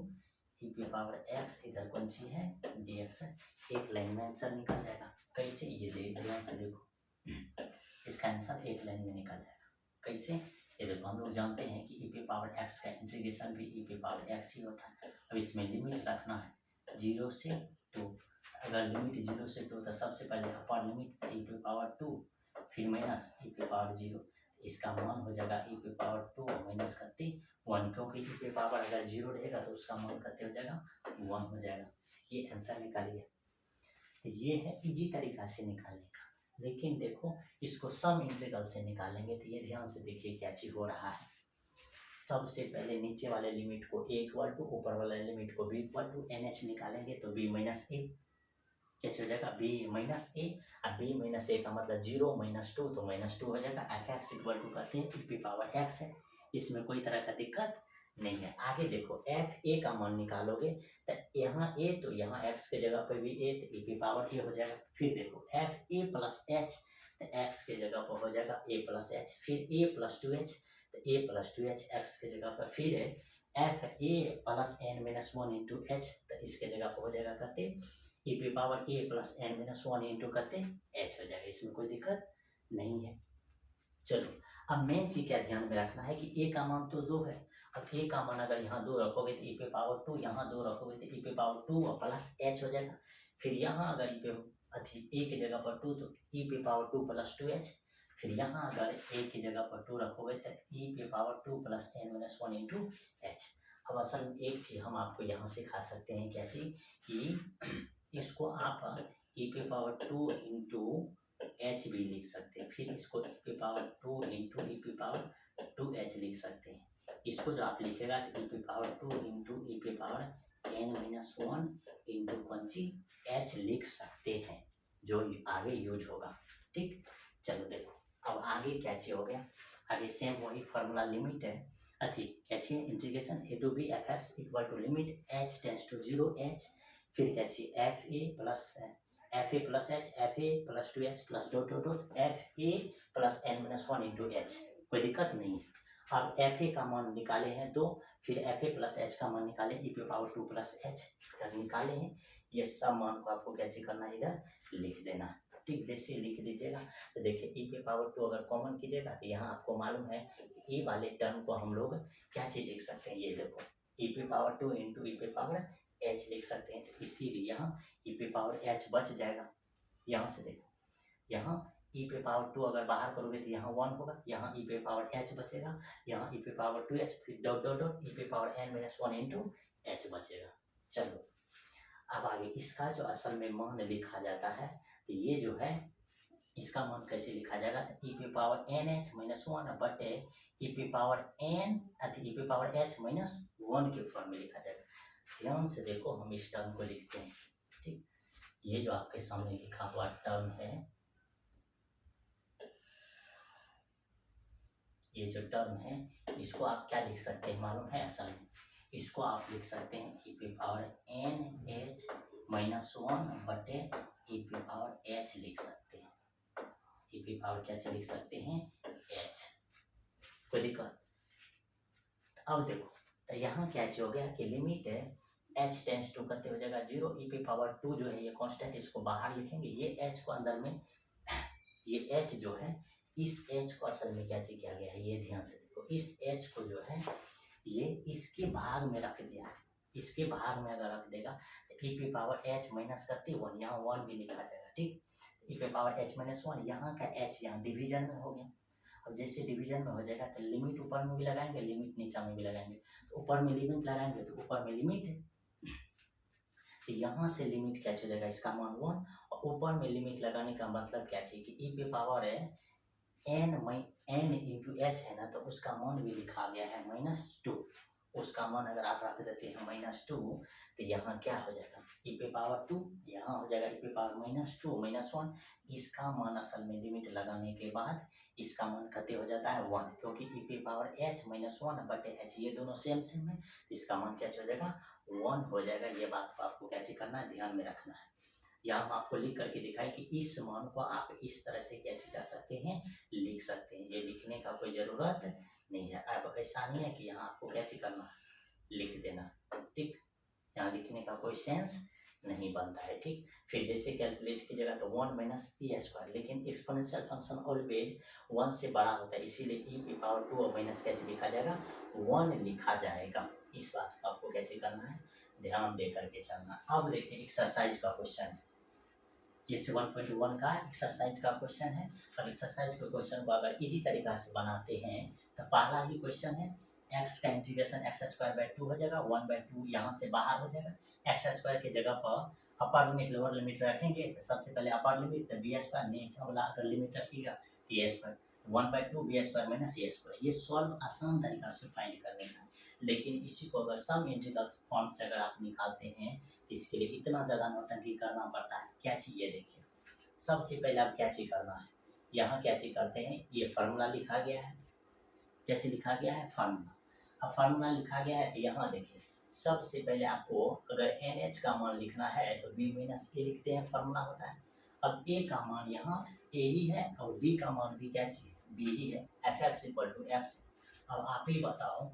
ई पी पावर एक्स, इधर कौन सी है डी एक्स है, एक लाइन में आंसर निकल जाएगा। कैसे, ये ध्यान से देखो, इसका आंसर एक लाइन में निकल जाएगा। कैसे, ये देखो, हम लोग जानते हैं कि ई पी पावर एक्स का इंटीग्रेशन भी ई पी पावर एक्स ही होता है। अब इसमें लिमिट रखना है 0 से 2। अगर लिमिट 0 से 2 तो सबसे पहले अपर लिमिट ई पी पावर 2, फिर माइनस ई पी पावर 0, इसका मान हो जाएगा ई पी पावर 2 माइनस करते 1, क्योंकि ई पी पावर अगर 0 रहेगा तो उसका मान करते हो जाएगा 1 हो जाएगा। ये आंसर निकालिए। तो ये है इजी तरीका से निकालने का। लेकिन देखो, इसको सम इंटीग्रल से निकालेंगे तो ये ध्यान से देखिए क्या चीज हो रहा है। सबसे पहले नीचे वाले लिमिट को a इक्वल टू, ऊपर वाले लिमिट को b इक्वल टू NH निकालेंगे तो b माइनस ए, क्या हो जाएगा b माइनस ए, और b माइनस ए का मतलब 0 माइनस 2, तो माइनस 2 हो जाएगा। एफ एक्स इक्वल टू कहते हैं ई पी पावर एक्स है, इसमें कोई तरह का दिक्कत नहीं है। आगे देखो, एफ ए का मान निकालोगे तो यहाँ ए, तो यहाँ एक्स के जगह पर भी ए, तो ई पी पावर ए हो जाएगा। फिर देखो एफ ए प्लस एच, तो एक्स के जगह पर हो जाएगा ए प्लस एच, फिर ए प्लस 2h, तो ए प्लस 2h एक्स के जगह पर, फिर एफ ए plus N minus 1 into h, तो इसके जगह पर हो जाएगा कहते ई पी power a plus N minus 1 into करते एच हो जाएगा। इसमें कोई दिक्कत नहीं है। चलो, अब मेन चीज क्या ध्यान में रखना है कि ए का मान तो 2 है। अब ए का मान अगर यहाँ 2 रखोगे तो ई पे पावर 2, यहाँ 2 रखोगे तो ई पे पावर 2 और प्लस एच हो जाएगा। फिर यहाँ अगर ई पे ए की जगह पर 2 तो ई पे पावर 2 प्लस 2h, फिर यहाँ अगर ए की जगह पर 2 रखोगे तो ई पे power 2 plus N minus 1 into h. अब असल में एक चीज हम आपको यहाँ सिखा सकते हैं, क्या चीज, कि इसको आप ई पे पावर 2 इंटू एच भी लिख सकते हैं, फिर इसको ई पे पावर 2 इंटू ई पे पावर 2h लिख सकते हैं। इसको जो आप लिखेगा तो ई पे पावर 2 इंटू ई पे पावर एन माइनस 1 इंटू पंची एच लिख सकते हैं, जो आगे यूज होगा। ठीक, चलो देखो, अब आगे क्या चीज हो गया, आगे सेम वही फार्मूला लिमिट है, अच्छी क्या चाहिए, integration A to B F x equal to limit H tends to 0 h, फिर क्या चाहिए f A plus H, F A plus 2h plus dot dot dot F A plus N minus 1 into h, कोई दिक्कत नहीं है। अब F A का मान निकाले हैं 2, फिर एफ ए प्लस एच का मान निकाले ई पे पावर 2 प्लस एच तक निकाले हैं। ये सब मान को आपको क्या चीज करना है, इधर लिख देना है। ठीक, जैसे लिख दीजिएगा तो देखिए ई पे पावर 2 अगर कॉमन कीजिएगा तो यहाँ आपको मालूम है ई वाले टर्म को हम लोग क्या चीज लिख सकते हैं, ये देखो ई पे पावर 2 इंटू ई पे पावर एच लिख सकते हैं। तो इसीलिए यहाँ ई पे पावर एच बच जाएगा। यहाँ से देखो, यहाँ ई पे पावर 2 अगर बाहर करोगे तो यहाँ 1 होगा, यहाँ ई पे पावर एच बचेगा, यहाँ ई पे पावर 2h, फिर डॉट डॉट डॉट ई पे power N minus 1 into h बचेगा। चलो, अब आगे इसका जो असल में मान लिखा जाता है, तो ये जो है इसका मान कैसे लिखा जाएगा, तो ई पे पावर एन एच माइनस 1 बटे ई पे पावर एन ई पे पावर एच माइनस 1 के फॉर्म में लिखा जाएगा। ध्यान से देखो, हम इस टर्म को लिखते हैं। ठीक, ये जो आपके सामने लिखा हुआ टर्म है, ये जो टर्म है इसको आप क्या लिख सकते हैं मालूम है, असल में इसको आप लिख सकते हैं ई पे पावर एन एच माइनस 1 बटे ई पे पावर एच लिख सकते हैं। ई पे पावर क्या लिख सकते हैं, एच, कोई दिक्कत। अब देखो, तो यहाँ क्या हो गया कि लिमिट है एच टेंस टू करते हो जाएगा 0, ई पे पावर 2 जो है ये कांस्टेंट, इसको बाहर लिखेंगे, ये एच को अंदर में, ये एच जो है, इस एच को असल में क्या किया गया है, ये ध्यान से देखो, इस एच को जो है ये इसके भाग में रख दिया है। इसके भाग में अगर रख देगा तो ई पे पावर एच माइनस करते 1, यहाँ 1 भी लिखा जाएगा। ठीक, ई पे पावर एच माइनस 1, यहाँ का एच यहाँ डिवीजन में हो गया। अब जैसे डिवीजन में हो जाएगा तो लिमिट ऊपर में भी लगाएंगे, लिमिट नीचे में भी लगाएंगे। तो ऊपर में लिमिट लगाएंगे तो ऊपर में लिमिट, तो यहाँ से लिमिट क्या हो जाएगा, इसका मान 1, और ऊपर में लिमिट लगाने का मतलब क्या चाहिए कि ई पे पावर है एन इंटू एच है ना, तो उसका मान भी लिखा गया है -2। उसका मान अगर आप रख देते हैं -2 तो यहाँ क्या हो जाएगा, ई पे पावर 2, यहाँ हो जाएगा ई पे पावर -2 -1। इसका मान असल में लिमिट लगाने के बाद इसका मान कहते हो जाता है 1, क्योंकि ई पे पावर एच -1 बटे एच ये दोनों सेम सेम है, इसका मान क्या हो जाएगा 1 हो जाएगा। ये बात को आपको क्या करना है, ध्यान में रखना है। या हम आपको लिख करके दिखाएं कि इस मान को आप इस तरह से कैसे कर सकते हैं, लिख सकते हैं। ये लिखने का कोई जरूरत नहीं है। अब ऐसा नहीं है कि यहाँ आपको कैसे करना है, लिख देना, ठीक। यहाँ लिखने का कोई सेंस नहीं बनता है, ठीक। फिर जैसे कैलकुलेट की जगह तो 1 माइनस ई स्क्वायर, लेकिन एक्सपोनेंशियल फंक्शन ऑलवेज 1 से बड़ा होता है, इसीलिए ई की पावर 2 और माइनस कैसे लिखा जाएगा, 1 लिखा जाएगा। इस बात को आपको कैसे करना है, ध्यान दे करके चलना। अब देखिए एक्सरसाइज का क्वेश्चन, जैसे 1.1 का एक्सरसाइज का क्वेश्चन है। और एक्सरसाइज के क्वेश्चन को अगर इजी तरीका से बनाते हैं तो पहला ही क्वेश्चन है, एक्स का इंटीग्रेशन एक्स स्क्वायर बाई 2 हो जाएगा, 1/2 यहाँ से बाहर हो जाएगा। एक्स स्क्वायर की जगह पर अपर लिमिट लोअर लिमिट रखेंगे तो सबसे पहले अपर लिमिट तो बी स्क्वायर, नीचे वाला अगर लिमिट रखिएगा तो A square, 1/2 B square minus A square. ये सॉल्व आसान तरीका से फाइंड करने का है, लेकिन इसी को अगर सम इंटीग्रल्स फॉर्म से अगर आप निकालते हैं तो इसके लिए इतना ज़्यादा नौटंकी करना पड़ता है। क्या चीज़ ये देखिए, सबसे पहले आप क्या चीज़ करना है, यहाँ क्या चीज़ करते हैं, ये फार्मूला लिखा गया है, क्या चीज़ लिखा गया है, फार्मूला। अब फार्मूला लिखा गया है तो यहाँ देखिए, सबसे पहले आपको अगर एन एच का मान लिखना है तो बी माइनस ए लिखते हैं, फार्मूला होता है। अब ए का मान यहाँ ए ही है और बी का मान भी क्या चीज़, बी ही है, F x equal to x. अब आप ही बताओ,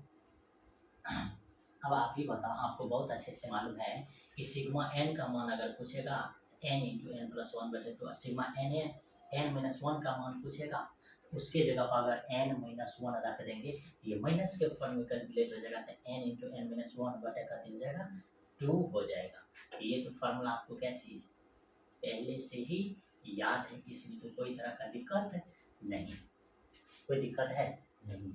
अब आप ही बताओ, आपको बहुत अच्छे से मालूम है कि सिग्मा एन का मान अगर पूछेगा n into N plus 1/2, sigma n n minus 1 का मान पूछेगा, उसके जगह पर अगर एन माइनस 1 रख देंगे, ये माइनस के ऊपर में कैलकुलेट हो जाएगा, तो एन इंटू एन माइनस 1 बटे का हो जाएगा 2 हो जाएगा। ये तो फार्मूला आपको क्या चाहिए, पहले से ही याद है, इसमें तो कोई तरह का दिक्कत नहीं, कोई दिक्कत है नहीं।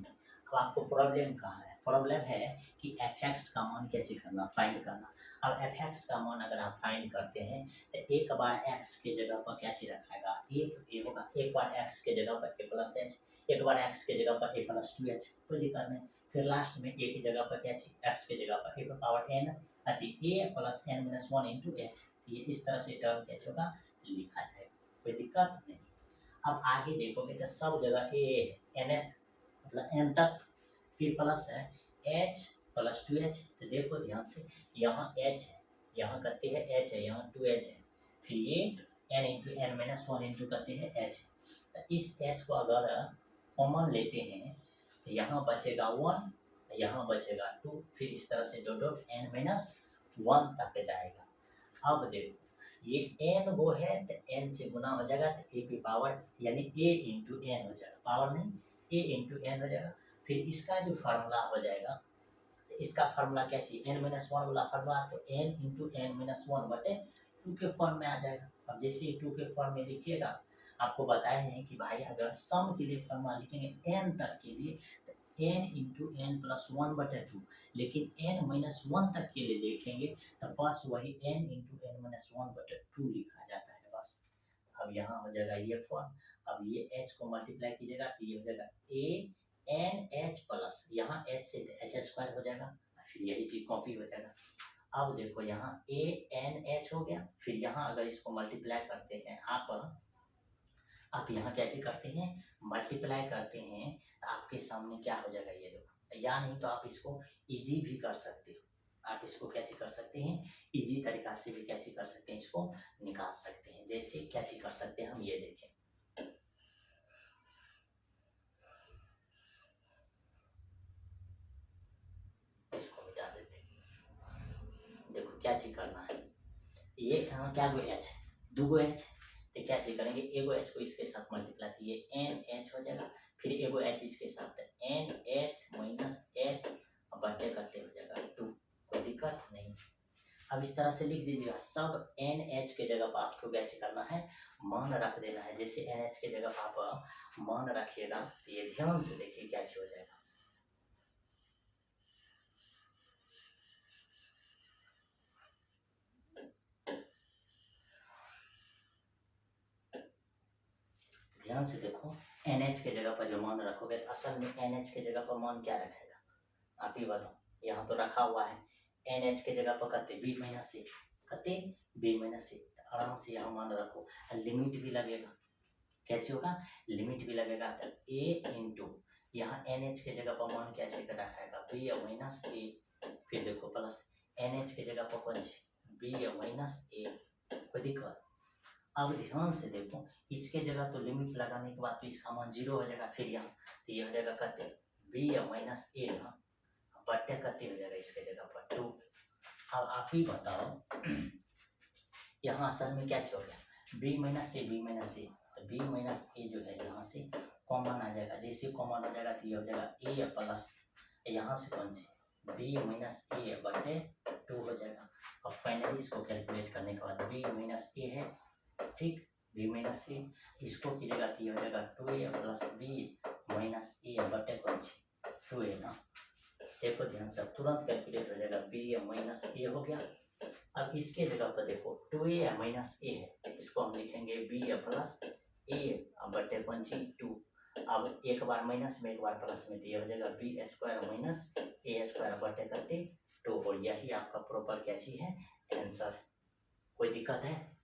अब आपको प्रॉब्लम कहाँ है, प्रॉब्लम है कि एफ एक्स का मान कैसे करना, फाइंड करना। अब एफ एक्स का मान अगर आप फाइंड करते हैं तो एक बार एक्स के जगह पर क्या चीज रखाएगा, ए होगा, एक बार एक्स के जगह पर ए प्लस एच, एक बार एक्स के जगह पर ए प्लस 2h, कोई दिक्कत नहीं। फिर लास्ट में ए की जगह पर क्या चीज, एक्स के जगह पर ए पावर एन अति A plus N minus 1 into H, ये इस तरह से टर्म क्या होगा, लिखा जाएगा, कोई दिक्कत नहीं। अब आगे देखोगे तो सब जगह ए एन एथ मतलब एन तक, फिर प्लस है एच प्लस 2h, तो देखो ध्यान से, यहाँ एच है, यहाँ करते हैं एच है, यहाँ 2h है, फिर ये n into N minus 1 into करते हैं एच। तो इस एच को अगर कॉमन लेते हैं तो यहाँ बचेगा 1, यहाँ बचेगा 2, फिर इस तरह से डॉट डॉट एन माइनस 1 तक जाएगा। अब देखो ये एन वो है तो एन से गुना हो जाएगा, तो ए की पावर यानी ए इंटू एन हो जाएगा, पावर नहीं ए इंटू एन हो जाएगा। फिर इसका जो फार्मूला हो जाएगा, तो इसका फार्मूला क्या चाहिए, एन माइनस 1 वाला फार्मूला, तो एन इंटू एन माइनस 1 बटे 2 के फॉर्म में आ जाएगा। अब जैसे ही 2 के फॉर्म में लिखिएगा, आपको बताए हैं कि भाई अगर सम के लिए फार्मूला लिखेंगे एन तक के लिए तो एन इंटू एन प्लस 1 बटे 2, लेकिन एन माइनस 1 तक के लिए देखेंगे तो बस वही एन इंटू एन माइनस 1 बटे 2 लिखा जाता है बस। अब यहाँ हो जाएगा ये फॉर्म, अब ये एच को मल्टीप्लाई कीजिएगा तो ये हो जाएगा ए एन एच प्लस, यहाँ एच से एच स्क्वायर हो जाएगा, फिर यही चीज कॉपी हो जाएगा। अब देखो यहाँ ए एन एच हो गया, फिर यहाँ अगर इसको मल्टीप्लाई करते हैं आप यहाँ कैसे करते हैं, मल्टीप्लाई करते हैं तो आपके सामने क्या हो जाएगा, ये देखो, या नहीं तो आप इसको इजी भी कर सकते हो, आप इसको कैसे कर सकते हैं, इजी तरीका से भी कैसे कर सकते हैं, इसको निकाल सकते हैं। जैसे कैसे कर सकते हैं हम ये देखें, इसको मिटा देते हैं। देखो क्या चीज करना है, ये क्या गो एच, दो गो एच, तो क्या चीज करेंगे, एगो एच को इसके साथ मल्टीप्लाई, तो ये एन एच हो जाएगा, फिर एगो एच इसके साथ एन एच माइनस एच बटे करते हो जाएगा 2, कोई दिक्कत नहीं। अब इस तरह से लिख दीजिएगा, सब एन एच के जगह पर आपको क्या करना है, मान रख देना है। जैसे एन एच के जगह पर आप मान रखिएगा तो ये ध्यान से देखिए क्या हो जाएगा, ध्यान से देखो, एन एच के जगह पर जो मान रखोगे, असल में एन एच के जगह पर मान क्या रखेगा, आप ही बताओ, यहाँ तो रखा हुआ है एन एच के जगह पर कते बी माइनस सी, कते बी माइनस सी, आराम से यहाँ मान रखो, लिमिट भी लगेगा, कैसे होगा, लिमिट भी लगेगा, तो ए इंटू यहाँ एन एच के जगह पर मान क्या चीज रखाएगा, बी माइनस ए, फिर देखो प्लस एन एच के जगह पर कौन बी माइनस ए, कोई दिक्कत। अब ध्यान से देखो, इसके जगह तो लिमिट लगाने के बाद तो इसका मान 0 हो जाएगा, फिर यहाँ तो ये हो जाएगा कहते बी माइनस ए ना बट्टे कति हो जाएगा इसके जगह पर 2। अब आप ही बताओ यहाँ असल में क्या हो गया बी माइनस ए तो बी माइनस ए जो है यहाँ से कॉमन आ जाएगा, जैसे कॉमन हो जाएगा तो ये हो जाएगा ए प्लस यहाँ से कौन सी बी माइनस ए बटे 2 हो जाएगा। अब फाइनली इसको कैलकुलेट करने के बाद बी माइनस ए है, ठीक, बी माइनस ए इसको कीजिएगा तो ये हो जाएगा 2a प्लस बी माइनस ए बटे कौन सी 2a ना। देखो ध्यान से अब तुरंत कैलकुलेट हो जाएगा बी माइनस ए हो गया। अब इसके जगह पर देखो 2a माइनस ए है, इसको हम लिखेंगे बी प्लस ए बटे कौन सी 2। अब एक बार माइनस में एक बार प्लस में दिया हो जाएगा बी स्क्वायर माइनस ए स्क्वायर बटे करते 2 और यही आपका प्रॉपर क्या चीज है आंसर। कोई दिक्कत है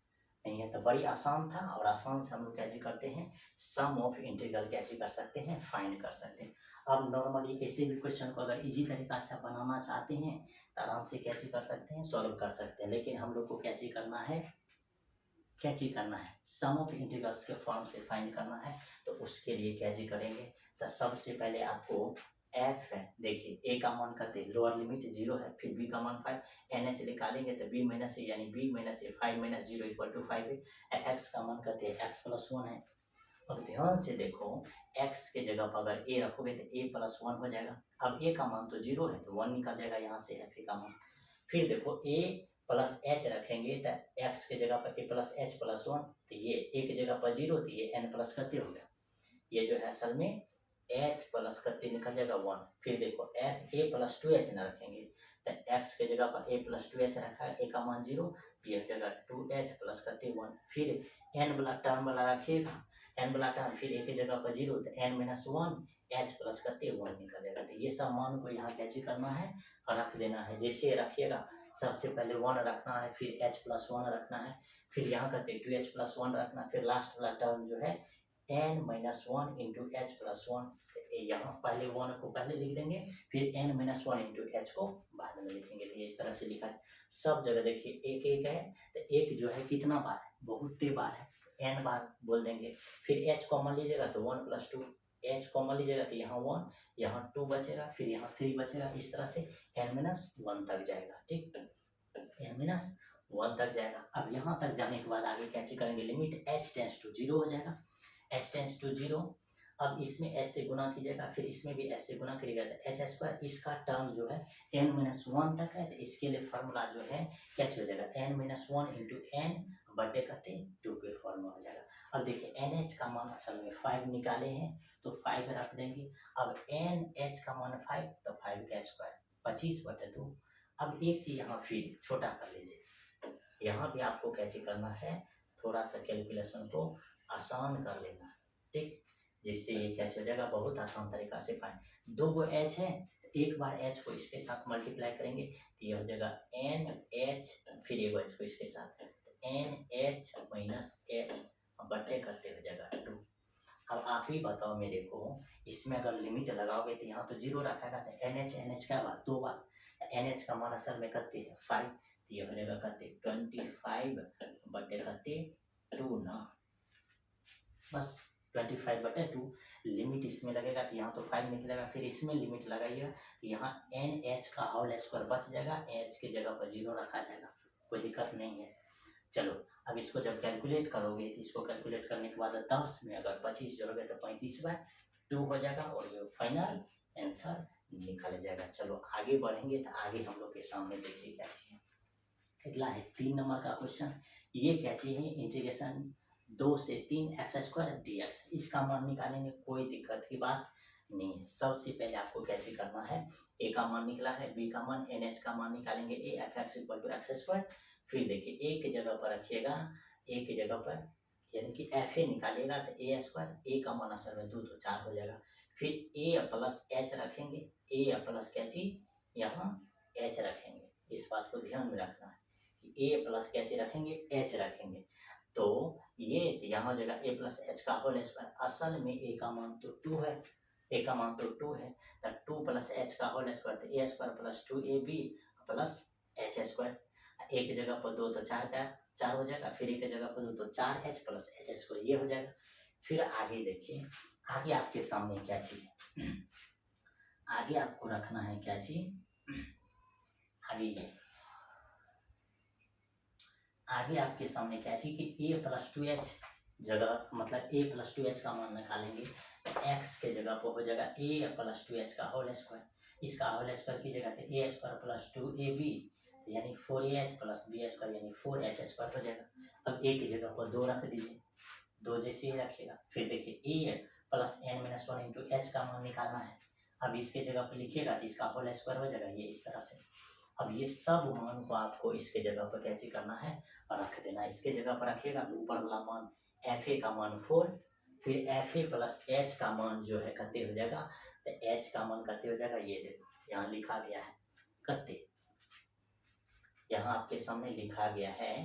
नहीं है तो बड़ी आसान था और आसान से हम लोग क्या चीज करते हैं सम ऑफ इंटीग्रल क्या चीज कर सकते हैं फाइंड कर सकते हैं। अब नॉर्मली ऐसे भी क्वेश्चन को अगर इजी तरीका से आप बनाना चाहते हैं तो आराम से क्या चीज कर सकते हैं सॉल्व कर सकते हैं, लेकिन हम लोग को क्या चीज करना है सम ऑफ इंटीग्रल्स के फॉर्म से फाइंड करना है। तो उसके लिए क्या जी करेंगे तो सबसे पहले आपको एफ है, देखिए ए का मान करते हैं लोअर लिमिट 0 है, फिर बी का मान 5, एन एच निकालेंगे तो बी माइनस ए यानी b minus a 5 minus 0 equal to 5 है। एफ एक्स का मान करते हैं एक्स प्लस 1 है। अब ध्यान से देखो एक्स के जगह पर अगर ए रखोगे तो ए प्लस 1 हो जाएगा। अब ए का मान तो 0 है तो 1 निकल जाएगा यहाँ से एफ ए का मान। फिर देखो ए प्लस एच रखेंगे तो एक्स के जगह पर ए प्लस एच प्लस 1 तो ये ए की जगह पर 0 तो ये एन प्लस करते हो गया, ये जो है असल में एच प्लस करते निकल जाएगा 1। फिर देखो एफ ए प्लस 2 एच न रखेंगे तो एक्स के जगह पर ए प्लस 2 एच रखा है, ए का मान 0 ये हो जाएगा 2 एच प्लस करते 1। फिर एन वाला टर्म वाला रखिएगा, एन वाला टर्म फिर ए की जगह पर 0 तो एन माइनस 1 एच प्लस करते 1 निकल जाएगा। तो ये सब मान को यहाँ कैसे करना है रख देना है, जैसे रखिएगा सबसे पहले 1 रखना है, फिर एच प्लस 1 रखना है, फिर यहाँ करते 2 एच प्लस 1 रखना है, फिर लास्ट वाला टर्म जो है n minus 1 into h plus 1। यहाँ पहले 1 को पहले लिख देंगे फिर एन माइनस 1 इंटू एच को बाद में लिखेंगे। तो ये इस तरह से लिखा है सब जगह। देखिए एक एक है तो एक जो है कितना बार है बहुत बार है, एन बार बोल देंगे। फिर एच कॉमन लीजिएगा तो 1 प्लस 2, एच कॉमन लीजिएगा तो यहाँ 1 यहाँ 2 बचेगा, फिर यहाँ 3 बचेगा, इस तरह से एन माइनस 1 तक जाएगा, ठीक, एन माइनस 1 तक जाएगा। अब यहाँ तक जाने के बाद आगे क्या करेंगे लिमिट एच टेंस टू 0 हो जाएगा, एच टेंस टू 0। अब इसमें एच से गुना कीजिएगा फिर इसमें भी एच से गुना करिएगा तो एच स्क्वायर इसका टर्म जो है एन माइनस 1 तक है, तो इसके लिए फार्मूला जो है क्या हो जाएगा एन माइनस 1 इंटू एन बटे करते 2 के फॉर्म में हो जाएगा। अब देखिए एन एच का मान असल में 5 निकाले हैं तो 5 रख देंगे। अब एन एच का मान 5 तो 5 का स्क्वायर 25 बटे 2। अब एक चीज यहाँ फिर छोटा कर लीजिए, यहाँ भी आपको कैसे करना है थोड़ा सा कैलकुलेशन को आसान कर लेना है, ठीक, जिससे ये क्या हो जाएगा बहुत आसान तरीका से फाइंड। 2 गो एच है एक बार एच को इसके साथ मल्टीप्लाई करेंगे तो ये हो जाएगा एन एच फिर एक एच को इसके साथ एन एच माइनस एच बटे करते हो जाएगा 2। अब आप ही बताओ मेरे को इसमें अगर लिमिट लगाओगे तो यहाँ तो 0 रखेगा तो एन एच क्या बार 2 बार, एन एच का मान असल में करते हैं 5 तो ये हो जाएगा करते 25 बटे करते 2 ना, बस 25 बटे 2। लिमिट इसमें लगेगा तो यहाँ तो 5 निकलेगा, फिर इसमें लिमिट लगाइएगा तो यहाँ एन एच का होल स्क्वायर बच जाएगा, एच की जगह पर 0 रखा जाएगा, कोई दिक्कत नहीं है। चलो अब इसको जब कैलकुलेट करोगे तो इसको कैलकुलेट करने के बाद 10 में अगर 25 जोड़ोगे तो 35/2 हो जाएगा और ये फाइनल आंसर निकल जाएगा। चलो आगे बढ़ेंगे तो आगे हम लोग के सामने देखिए क्या चाहिए। अगला है 3 नंबर का क्वेश्चन, ये क्या चाहिए इंटीग्रेशन 2 से 3 एक्स स्क्वायर डी एक्स, इसका मान निकालेंगे कोई दिक्कत की बात नहीं है। सबसे पहले आपको कैसे करना है ए का मान निकला है, बी का मान, एन एच का मान निकालेंगे a f x equal to x square. फिर देखिए ए की जगह पर रखिएगा, ए की जगह पर यानी कि एफ ए निकालिएगा तो ए स्क्वायर, ए का मान असल में 2 तो 4 हो जाएगा। फिर ए प्लस एच रखेंगे, ए प्लस क्या चीज यहाँ एच रखेंगे, इस बात को ध्यान में रखना है कि ए प्लस क्या चीज रखेंगे एच रखेंगे। तो ये यहाँ हो जाएगा ए प्लस एच का होल स्क्वायर, असल में ए का मान तो 2 है, ए का मान तो 2 है तो 2 प्लस एच का होल स्क्वायर तो A square plus 2ab plus H square. एक जगह पर 2 तो 4 का 4 हो जाएगा, फिर एक जगह पर 2 तो 4h प्लस एच स्क्वायर ये हो जाएगा। फिर आगे देखिए आगे आपके सामने क्या चाहिए आगे आपको रखना है क्या चीज, आगे ये आगे आपके सामने क्या चीज कि a प्लस टू एच जगह, मतलब a प्लस टू एच का मान निकालेंगे तो x के जगह पर हो जाएगा a प्लस टू एच का होल स्क्वायर, इसका होल स्क्वायर की जगह थे A square plus two A B, यानी 4aH प्लस बी स्क्वायर यानी 4h स्क्वायर हो जाएगा। अब a की जगह पर 2 रख दीजिए, 2 जैसे ही रखिएगा। फिर देखिए a plus N minus one into h का मान निकालना है। अब इसके जगह पर लिखिएगा तो इसका होल स्क्वायर हो जाएगा ये इस तरह से। अब ये सब मान को आपको इसके जगह पर कैसे करना है और रख देना है। इसके जगह पर रखिएगा तो ऊपर वाला मान एफ ए का मान 4, फिर एफ ए प्लस एच का मान जो है कत्ते हो जाएगा, तो एच का मान कत्ते हो जाएगा, ये देखो यहाँ लिखा गया है कत्ते, यहाँ आपके सामने लिखा गया है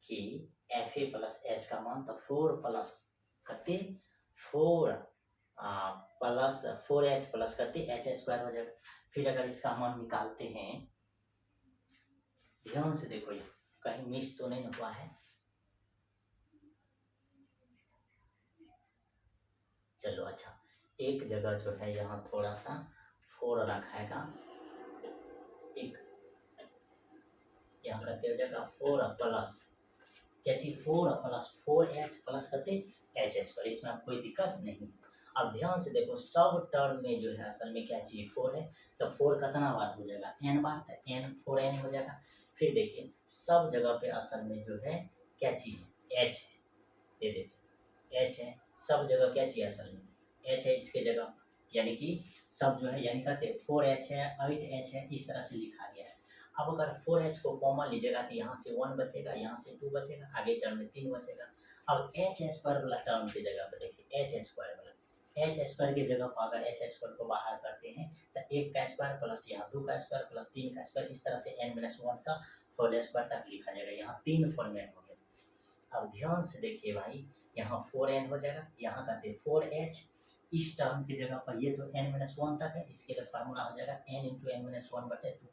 कि एफ ए प्लस एच का मान तो 4 प्लस कत्ते 4 प्लस 4h प्लस कत्ते एच स्क्वायर हो जाएगा। फिर अगर इसका मान निकालते हैं, ध्यान से देखो ये कहीं मिस तो नहीं हुआ है, चलो अच्छा एक जगह जो है यहाँ थोड़ा सा 4 रखाएगा, एक यहाँ करते हो जाएगा 4 प्लस क्या चीज 4 प्लस 4h प्लस करते एच स्क्वायर, इसमें आप कोई दिक्कत नहीं। अब ध्यान से देखो सब टर्म में जो है असल में क्या चाहिए 4 है, तो 4 कितना बार हो जाएगा n बार, तो n 4n हो जाएगा। फिर देखिए सब जगह पे असल में जो है क्या चाहिए h है, ये देखिए h है, सब जगह क्या चाहिए असल में h है इसके जगह, यानी कि सब जो है यानी कहते 4h है 8h है, इस तरह से लिखा गया है। अब अगर 4h को कॉमन लीजिएगा तो यहाँ से 1 बचेगा, यहाँ से 2 बचेगा, आगे टर्म में 3 बचेगा। अब एच स्क्वायर वाला टर्म की जगह पर देखिए एच स्क्वायर वाला, एच स्क्वायर की जगह पर अगर एच स्क्वायर को बाहर करते हैं तो 1 का स्क्वायर प्लस यहाँ 2 का स्क्वायर प्लस 3 का स्क्वायर, इस तरह से n माइनस 1 का होल स्क्वायर तक लिखा जाएगा। यहाँ 3 फॉर्मेट हो गया। अब ध्यान से देखिए भाई यहाँ 4n हो जाएगा, यहाँ कहते 4h, इस टर्म की जगह पर ये तो n माइनस 1 तक है, इसके लिए फार्मूला हो जाएगा n इंटू एन माइनस 1 बटे 2।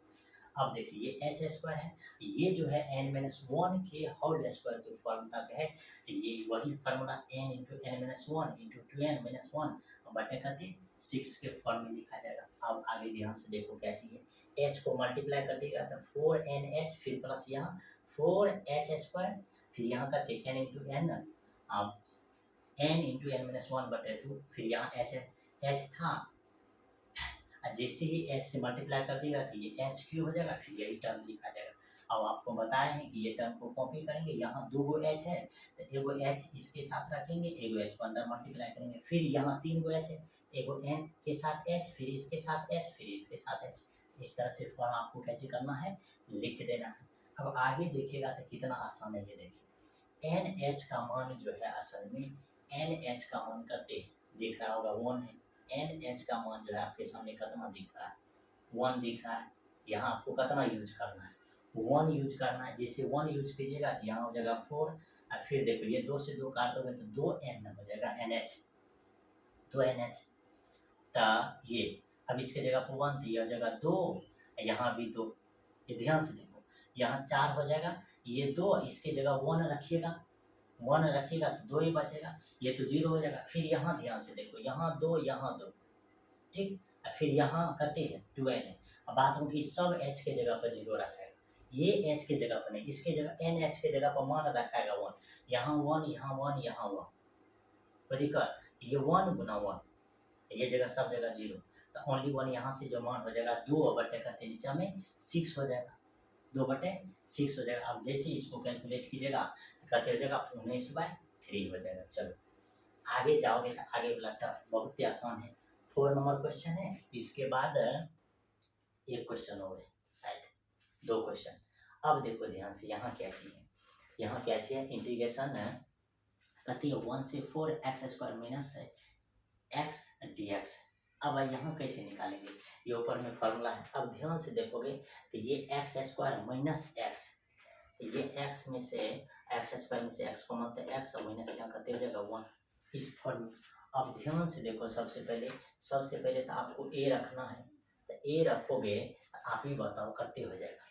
अब देखिए ये एच स्क्वायर है, ये जो है n माइनस 1 के होल स्क्वायर के फॉर्म तक है, ये वही formula n into N minus 1 into 2n minus 1 बटे कहते 6 के फॉर्म में लिखा जाएगा। अब आगे ध्यान से देखो क्या चाहिए, h को मल्टीप्लाई कर देगा तो 4nh, फिर प्लस यहाँ 4h स्क्वायर, फिर यहाँ कहते n इंटू एन, अब n इंटू एन माइनस 1 बटे 2, फिर यहाँ h था, जैसे ही एच से मल्टीप्लाई कर देगा तो ये एच क्यू हो जाएगा, फिर यही टर्म लिखा जाएगा। अब आपको बताया है कि ये टर्म को कॉपी करेंगे, यहाँ 2 गो एच है तो एगो एच इसके साथ रखेंगे, एगो एच को अंदर मल्टीप्लाई करेंगे, फिर यहाँ 3 गो एच है, एगो एन के साथ एच, फिर इसके साथ एच, फिर इसके साथ एच, इस तरह से फॉर्म आपको कैसे करना है लिख देना है। अब आगे देखिएगा तो कितना आसान है, ये देखिए एन एच का मान जो है असल में एन एच का मान करते दिख रहा होगा 1 है, एन एच का मान जो है आपके सामने कितना दिख रहा है 1 दिख रहा है। यहाँ आपको कितना यूज करना है 1 यूज करना है, जैसे 1 यूज कीजिएगा तो यहाँ हो जाएगा 4, और फिर देखो ये 2 से 2 काट दोगे तो 2n हो जाएगा NH, 2NH। तो ये अब इसके जगह पर 1 थी, यह जगह 2, यहाँ भी 2, ये ध्यान से देखो यहाँ 4 हो जाएगा, ये 2 इसके जगह 1 रखिएगा, 1 रखिएगा तो 2 ही बचेगा, ये तो 0 हो जाएगा। फिर यहाँ ध्यान से देखो यहाँ 2 यहाँ 2, ठीक, और फिर यहाँ कहते हैं 2n है। अब बात होगी सब h के जगह पर 0 रखेगा, ये h के जगह पर नहीं, इसके जगह NH के जगह पर मान रखेगा 1, यहाँ 1 यहाँ 1 यहाँ 1, कोई दिक्कत, ये 1 गुना 1, ये जगह सब जगह 0, तो ओनली 1 यहाँ से जो मान हो जाएगा 2 बटे कहते नीचे में 6 हो जाएगा, 2 बटे 6 हो जाएगा। अब जैसे इसको कैलकुलेट कीजिएगा तो कहते हो जाएगा 19/3 हो जाएगा। चलो आगे जाओगे तो आगे वाला टफ बहुत ही आसान है, 4 नंबर क्वेश्चन है, इसके बाद एक क्वेश्चन और है, शायद 2 क्वेश्चन। अब देखो ध्यान से यहाँ क्या चाहिए, यहाँ क्या चाहिए इंटीग्रेशन कहती है 1 से 4 x square minus x dx। अब यहाँ कैसे निकालेंगे, ये ऊपर में फॉर्मूला है। अब ध्यान से देखोगे तो ये एक्स स्क्वायर माइनस एक्स, ये एक्स में से एक्स स्क्वायर में से एक्स को मानते हैं एक्स और माइनस क्या करते हो जाएगा 1, इस फॉर्म। अब ध्यान से देखो सबसे पहले तो आपको ए रखना है, तो ए रखोगे आप ही बताओ कितने हो जाएगा,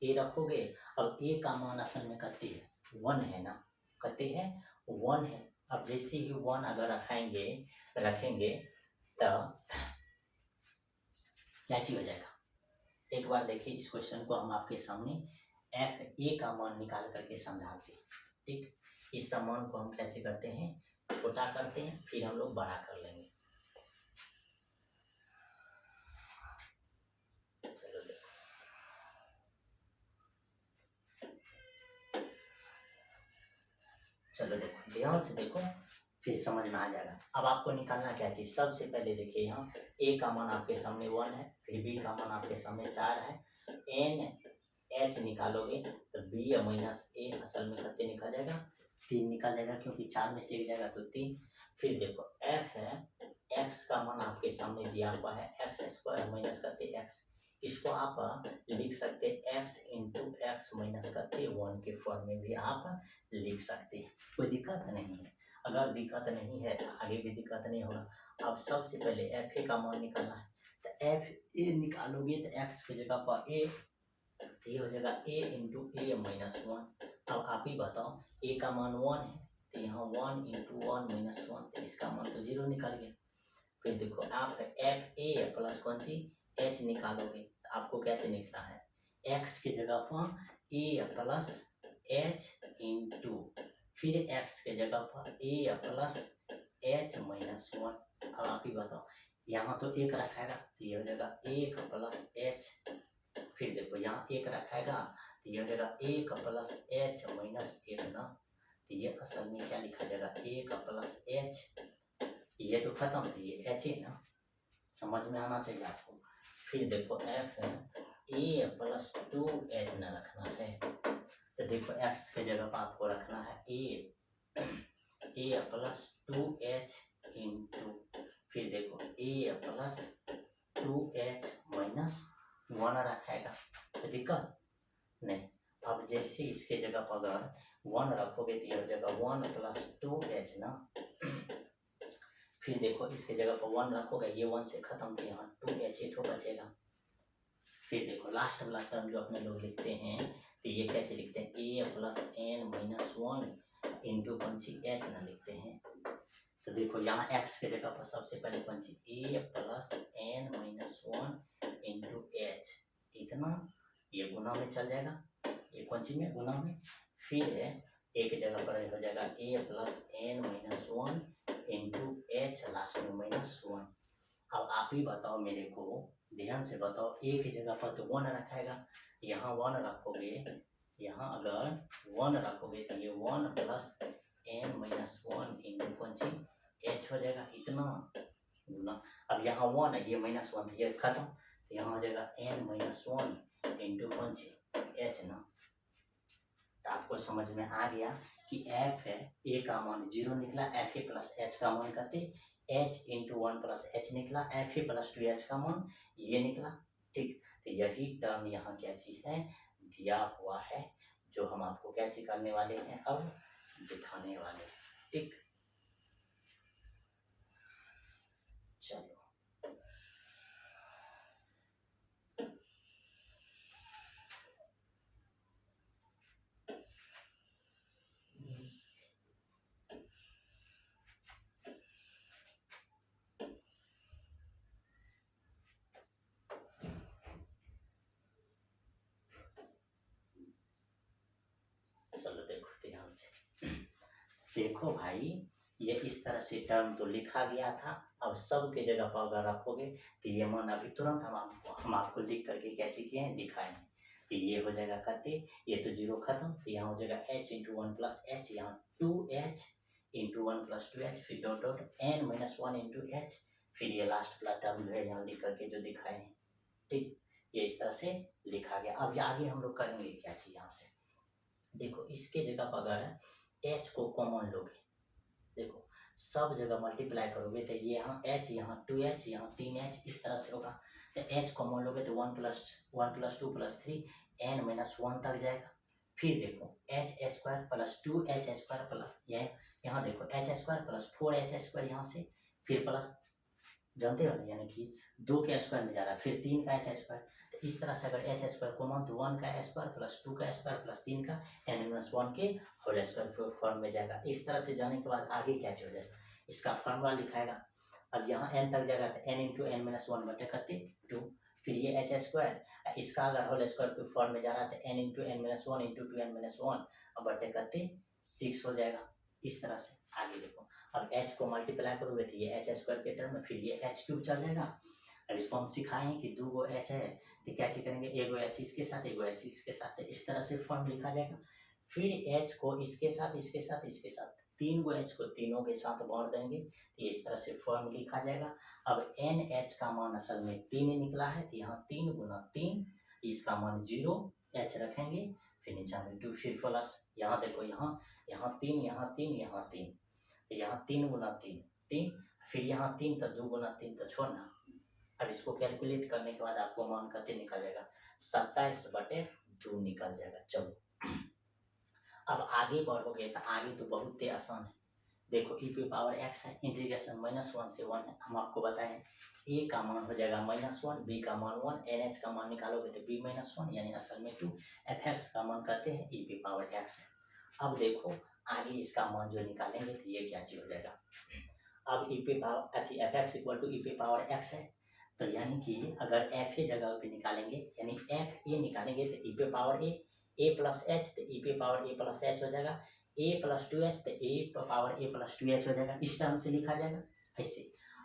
ए रखोगे। अब ए का मान असल में कितने है 1 है ना, कितने है 1 है। अब जैसे ही 1 अगर रखेंगे तो क्या चीज हो जाएगा। एक बार देखिए इस क्वेश्चन को हम आपके सामने एफ ए का मान निकाल करके समझाते हैं। ठीक, इस मान को हम कैसे करते हैं, छोटा करते हैं फिर हम लोग बड़ा कर लेंगे। चलो देखो ध्यान से देखो फिर समझ में आ जाएगा। अब आपको निकालना क्या चीज, सबसे पहले देखिए यहाँ ए का मान आपके सामने 1 है, फिर बी का मान आपके सामने 4 है, एन एच निकालोगे तो बी माइनस ए असल में कितने निकल जाएगा, 3 निकल जाएगा क्योंकि 4 में से एक जाएगा तो 3। फिर देखो एफ है, एक्स का मान आपके सामने दिया हुआ है एक्स स्क्वायर माइनस करते एक्स, इसको आप लिख सकते एक्स इंटू एक्स माइनस करते 1 के फॉर्म में भी आप लिख सकते हैं, कोई दिक्कत नहीं है। अगर दिक्कत नहीं है आगे भी दिक्कत नहीं होगा। अब सबसे पहले एफ ए का मान निकालना है, तो एफ ए निकालोगे तो एक्स की जगह पर ए, तो ये हो जाएगा ए इंटू ए माइनस 1। अब आप ही बताओ ए का मान 1 है तो यहाँ 1 इंटू 1 माइनस 1, तो इसका मान तो 0 निकल गया। फिर देखो आप एफ ए प्लस कौन सी एच निकालोगे तो आपको क्या निकलना है, एक्स की जगह पर ए प्लस एच इंटू फिर एक्स के जगह पर ए प्लस एच माइनस 1। अब आप ही बताओ यहाँ तो एक रखाएगा तो ये हो जाएगा 1 प्लस एच, फिर देखो यहाँ एक रखाएगा तो ये हो जाएगा 1 प्लस एच माइनस 1 ना, तो ये असल में क्या लिखा जाएगा 1 प्लस एच, ये तो खत्म, तो ये एच है ना, समझ में आना चाहिए आपको। फिर देखो एफ है ए प्लस 2 एच न रखना है, तो देखो एक्स के जगह पर आपको रखना है ए प्लस 2 एच इंटू फिर देखो ए प्लस 2 एच माइनस 1 रखेगा, तो दिक्कत नहीं। अब जैसे इसके जगह पर अगर 1 रखोगे तो यह जगह 1 प्लस 2 एच ना, फिर देखो इसके जगह पर 1 रखोगे ये 1 से खत्म, तो यहाँ 2 एच ही बचेगा। फिर देखो लास्ट वाला टर्म जो अपने लोग लिखते हैं तो ये कैसे लिखते हैं, A plus N minus 1 into पंची एच ना लिखते हैं। तो देखो यहाँ एक्स के जगह पर सबसे पहले पंची A plus N minus 1 into H, इतना ये गुना में चल जाएगा, ये पंची में गुना में, फिर एक जगह पर हो जाएगा A plus N minus 1 into H last में माइनस 1। अब आप ही बताओ मेरे को, ध्यान से बताओ, ए की जगह पर तो 1 रखेगा, यहाँ 1 रखोगे, यहाँ अगर 1 रखोगे तो ये 1 प्लस एन माइनस 1 इंटू पंची एच हो जाएगा, इतना गुना। अब यहाँ 1 है, ये माइनस 1 ये खत्म, तो यहाँ हो जाएगा एन माइनस 1 इंटू पंची एच ना। तो आपको समझ में आ गया कि एफ है ए का मान 0 निकला, एफ ए प्लस एच का मान करते एच इंटू 1 प्लस एच निकला, एफ ए प्लस 2 एच का मान ये निकला। ठीक, तो यही टर्म यहाँ क्या चीज है दिया हुआ है, जो हम आपको क्या चीज करने वाले हैं अब दिखाने वाले हैं। ठीक, चलो चलो देखो ध्यान से, देखो भाई ये इस तरह से टर्म तो लिखा गया था, अब सब के जगह पर अगर रखोगे तो ये मान अभी तुरंत हम आपको लिख करके क्या किए हैं दिखाए हैं। तो ये हो जाएगा करते, ये तो 0 खत्म, तो यहाँ हो जाएगा h इंटू 1 प्लस एच, यहाँ 2h इंटू 1 प्लस 2h, फिर dot dot n minus 1 into H, फिर ये लास्ट वाला टर्म जो है यहाँ लिख करके जो दिखाए हैं। ठीक, ये इस तरह से लिखा गया। अब आगे हम लोग करेंगे क्या चीज, यहाँ से देखो इसके जगह पर अगर h को कॉमन लोगे, देखो सब जगह मल्टीप्लाई करोगे तो ये यहाँ h, यहाँ 2h, यहाँ 3h, इस तरह से होगा। तो h कॉमन लोगे तो 1 प्लस 2 प्लस 3 n माइनस 1 तक जाएगा। फिर देखो H square plus 2h square plus यहाँ देखो H square plus 4h square यहाँ से, फिर प्लस जानते हो ना, यानी कि 2 के स्क्वायर में जा रहा है, फिर 3 का एच स्क्वायर। तो इस तरह से अगर एच स्क्वायर कॉमन तो 1 का स्क्वायर प्लस 2 का स्क्वायर प्लस 3 का एन माइनस 1 के होल स्क्वायर फॉर्म में जाएगा। इस तरह से जाने के बाद आगे क्या हो जाएगा, इसका फॉर्मूला लिखाएगा। अब यहाँ n तक जाएगा तो n इंटू एन माइनस 1 बटे करते 2, फिर ये एच स्क्वायर, इसका अगर होल स्क्वायर के फॉर्म में जा रहा है तो n into N minus one into two n minus one अब बटे करते 6 हो जाएगा। इस तरह से आगे देखो, अब h को मल्टीप्लाई करोगे तो ये एच स्क्वायर के टर्म में, फिर ये एच क्यूब चल जाएगा। अब इसको हम सिखाएं कि 2 गो एच है तो क्या चीज करेंगे, एगो एच इसके साथ एगो एच इसके साथ, इस तरह से फॉर्म लिखा जाएगा। फिर एच को इसके साथ इसके साथ इसके साथ, 3 गो एच को तीनों के साथ बांट देंगे तो इस तरह से फॉर्म लिखा जाएगा। अब एन एच का मान असल में 3 निकला है तो यहाँ 3 गुना 3, इसका मान 0 एच रखेंगे, फिर नीचे में 2, फिर प्लस यहाँ देखो यहाँ 3 यहाँ 3 यहाँ 3, तो यहाँ 3 गुना 3 3, फिर यहाँ 3 तो 2 गुना 3 तो छोड़ना। अब इसको कैलकुलेट करने के बाद आपको मान कते निकल जाएगा, 27/2 निकल जाएगा। चलो अब आगे बढ़ोगे तो आगे तो बहुत ही आसान है। देखो e पे पावर x है, इंटीग्रेशन -1 से 1 है, हम आपको बताएं a का मान हो जाएगा -1, b का मान 1, nh का मान निकालोगे तो b -1 यानी असल में 2, fx का मान कहते हैं e पे पावर x है। अब देखो आगे इसका मान जो निकालेंगे तो ये क्या चीज हो जाएगा, अब e पे power fx equal to e पे पावर x है, तो यानी कि अगर f जगह पे निकालेंगे यानी f a निकालेंगे तो e पे पावर a प्लस एच तो e पे पावर a प्लस एच हो जाएगा, a प्लस 2h तो a power a plus 2h हो जाएगा, इस टर्म से लिखा जाएगा ऐसे।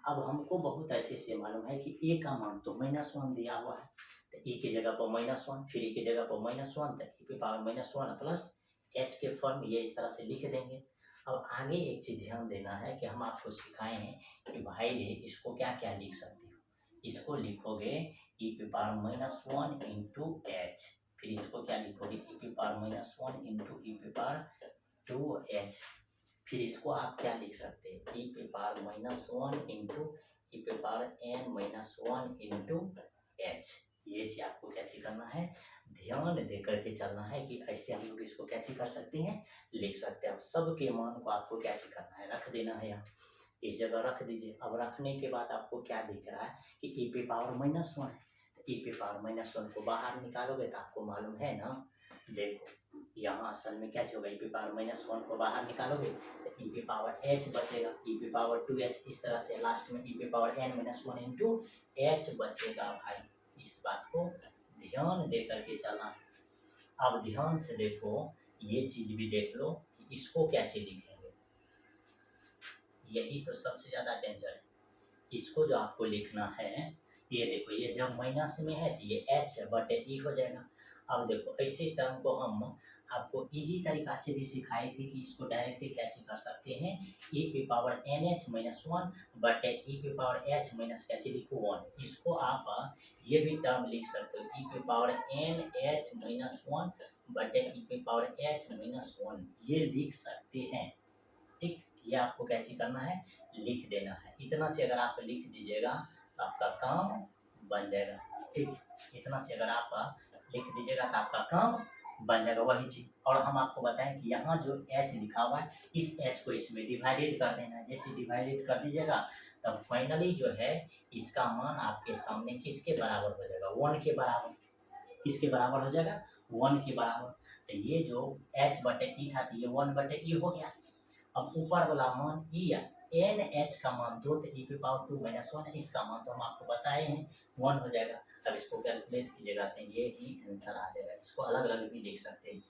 अब हमको बहुत अच्छे से मालूम है कि a का मान तो -1 दिया हुआ है, तो e की जगह पर -1, फिर e की जगह पर -1 तो e पे पावर -1 प्लस h के फॉर्म ये इस तरह से लिख देंगे। अब आगे एक चीज ध्यान देना है कि हम आपको सिखाए हैं कि भाई इसको क्या क्या लिख सकते हो, इसको लिखोगे e पे पावर -1 इंटू एच, फिर इसको क्या लिखोगे e पे पावर -1 इंटू e पे पावर 2h, फिर इसको आप क्या लिख सकते हैं e पे पावर -1 इंटू e पे पावर n-1 इंटू h। ये चीज आपको क्या चीज करना है, ध्यान दे करके चलना है कि ऐसे हम लोग इसको क्या चीज कर सकते हैं, लिख सकते हैं। अब सबके मान को आपको क्या चीज करना है, रख देना है यहाँ इस जगह रख दीजिए। अब रखने के बाद आपको क्या दिख रहा है कि e पे पावर -1 है, e पे पावर -1 को बाहर निकालोगे तो आपको मालूम है ना, देखो यहाँ असल में क्या होगा, e पे पावर -1 को बाहर निकालोगे तो e पे पावर h बचेगा, e पे पावर 2h, इस तरह से लास्ट में e पे पावर n-1 इंटू h बचेगा। भाई इस बात को ध्यान दे करके चलना है। अब ध्यान से देखो ये चीज भी देख लो कि इसको क्या चीज लिखेंगे, यही तो सबसे ज्यादा डेंजर है। इसको जो आपको लिखना है ये देखो, ये जब माइनस में है तो ये h/e हो जाएगा। अब देखो ऐसे टर्म को हम आपको इजी तरीका से भी सिखाई थी कि इसको डायरेक्टली कैसे कर सकते हैं, e पे पावर nh-1 बटे e पे पावर h माइनस कैसे लिखो 1, इसको आप ये भी टर्म लिख सकते हो e पे पावर nh-1 बटे e पे पावर h-1, ये लिख सकते हैं। ठीक, ये आपको क्या चीज करना है, लिख देना है। इतना चीज अगर आप लिख दीजिएगा तो आपका काम बन जाएगा। ठीक, इतना चीज अगर आप लिख दीजिएगा तो आपका काम बन जाएगा वही चीज। और हम आपको बताएं कि यहाँ जो h लिखा हुआ है इस h को इसमें डिवाइडेड कर देना है, जैसे डिवाइडेड कर दीजिएगा तब फाइनली जो है इसका मान आपके सामने किसके बराबर हो जाएगा, 1 के बराबर। किसके बराबर हो जाएगा, 1 के बराबर। तो ये जो h/e था तो ये 1/e हो गया। अब ऊपर वाला मान e या एन एच का मान 2 तो e पे पावर 2-1, इसका मान तो हम आपको बताए हैं 1 हो जाएगा। अब इसको कैलकुलेट कीजिएगा तो ये ही आंसर आ जाएगा। इसको अलग अलग भी लिख सकते हैं,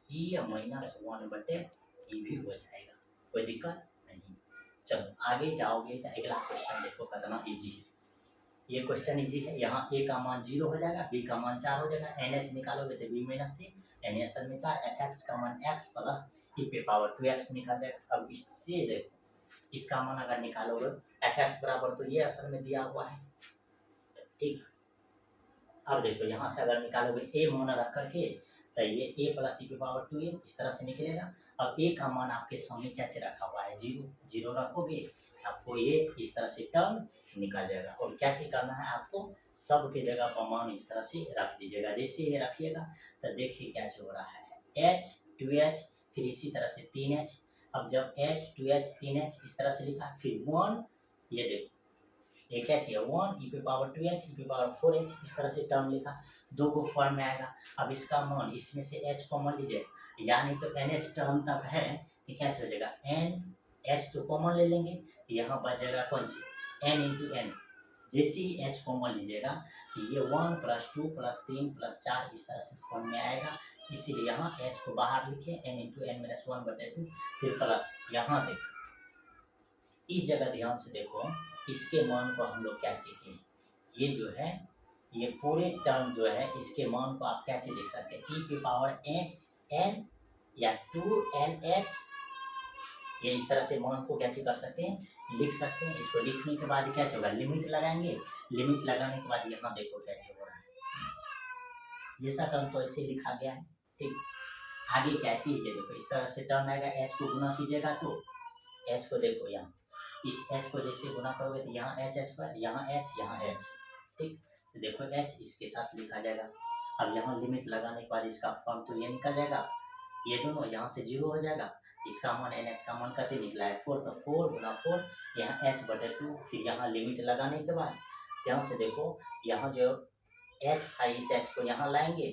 e-1/e भी हो जाएगा, कोई दिक्कत नहीं। चलो आगे जाओगे तो अगला क्वेश्चन देखो कितना इजी है। ये क्वेश्चन इजी है, यहाँ a का मान 0 हो जाएगा, b का मान 4 हो जाएगा, nh निकालोगे तो b माइनस c, यानी असल में 4, fx का मान x प्लस e पे पावर 2x निकाल जाएगा। अब इससे देखो इसका मान अगर निकालोगे fx बराबर तो ये असल में दिया हुआ है। ठीक, अब देखो यहाँ से अगर निकालोगे a मान रख करके तो ये a प्लस e पे पावर 2a इस तरह से निकलेगा। अब a का मान आपके सामने क्या से रखा हुआ है, 0 रखोगे आपको ये इस तरह से टर्म निकल जाएगा। और क्या चीज करना है आपको, सब के जगह पर मान इस तरह से रख दीजिएगा। जैसे ये रखिएगा तो देखिए क्या हो रहा है, h 2h फिर इसी तरह से 3h। अब जब h 2h 3h इस तरह से लिखा फिर 1, ये देखो ये क्या चाहिए 1 e पे पावर 2h e पे पावर 4h इस तरह से टर्म लिखा, 2 को फॉर्म में आएगा। अब इसका मान इसमें से h कॉमन लीजिए, यानी तो nh टर्म तक है तो क्या हो जाएगा n, h तो कॉमन ले लेंगे, यहाँ बचेगा कौन सी n इंटू एन, जैसे ही एच कॉमन लीजिएगा तो ये 1 + 2 + 3 + 4 इस तरह से फॉर्म में आएगा। इसीलिए यहाँ एच को बाहर लिखे n × n-1/2 फिर प्लस यहाँ देखो इस जगह ध्यान से देखो इसके मान को हम लोग क्या चीजें ये जो है ये पूरे टर्म जो है इसके मान को आप कैसे लिख सकते हैं e⁻n या 2nh ये इस तरह से मान को कैसे कर सकते हैं लिख सकते हैं। इसको लिखने के बाद क्या होगा लिमिट लगाएंगे, लिमिट लगाने के बाद यहाँ देखो कैसे हो रहा है ये सब टर्म तो ऐसे लिखा गया है ठीक। आगे क्या चीज ये देखो इस तरह से टर्म आएगा एच को गुना कीजिएगा तो एच को देखो यहाँ इस एच को जैसे गुना करोगे तो यहाँ h² यहाँ h ठीक। तो देखो h इसके साथ लिखा जाएगा। अब यहाँ लिमिट लगाने के बाद इसका फॉर्म तो ये निकल जाएगा ये दोनों यहाँ से 0 हो जाएगा। इसका मान NH का मान कितने निकला है 4 तो 4 × 4 यहाँ h/2 फिर यहाँ लिमिट लगाने के बाद ध्यान से देखो यहाँ जो h था इस h को यहाँ लाएंगे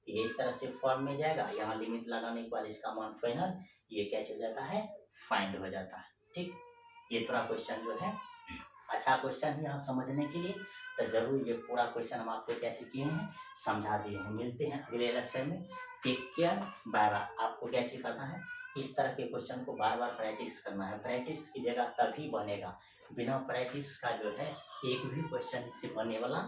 ये इस तरह से फॉर्म में जाएगा। यहाँ लिमिट लगाने के बाद इसका मान फाइनल ये क्या चल जाता है फाइंड हो जाता है ठीक। ये थोड़ा क्वेश्चन जो है अच्छा क्वेश्चन है यहाँ समझने के लिए तो जरूर ये पूरा क्वेश्चन हम आपको क्या किए हैं समझा दिए हैं। मिलते हैं अगले लेक्चर में। Take care bye bye. आपको क्या करना है इस तरह के क्वेश्चन को बार बार प्रैक्टिस करना है। प्रैक्टिस की जगह तभी बनेगा, बिना प्रैक्टिस का जो है एक भी क्वेश्चन इससे बनने वाला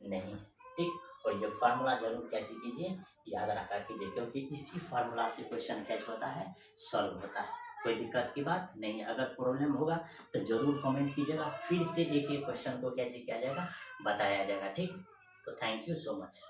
नहीं ठीक। और ये फार्मूला जरूर क्या कीजिए याद रखा कीजिए क्योंकि इसी फार्मूला से क्वेश्चन कैच होता है सॉल्व होता है। कोई दिक्कत की बात नहीं है। अगर प्रॉब्लम होगा तो जरूर कमेंट कीजिएगा, फिर से एक एक क्वेश्चन को कैसे किया जाएगा बताया जाएगा ठीक। तो थैंक यू सो मच।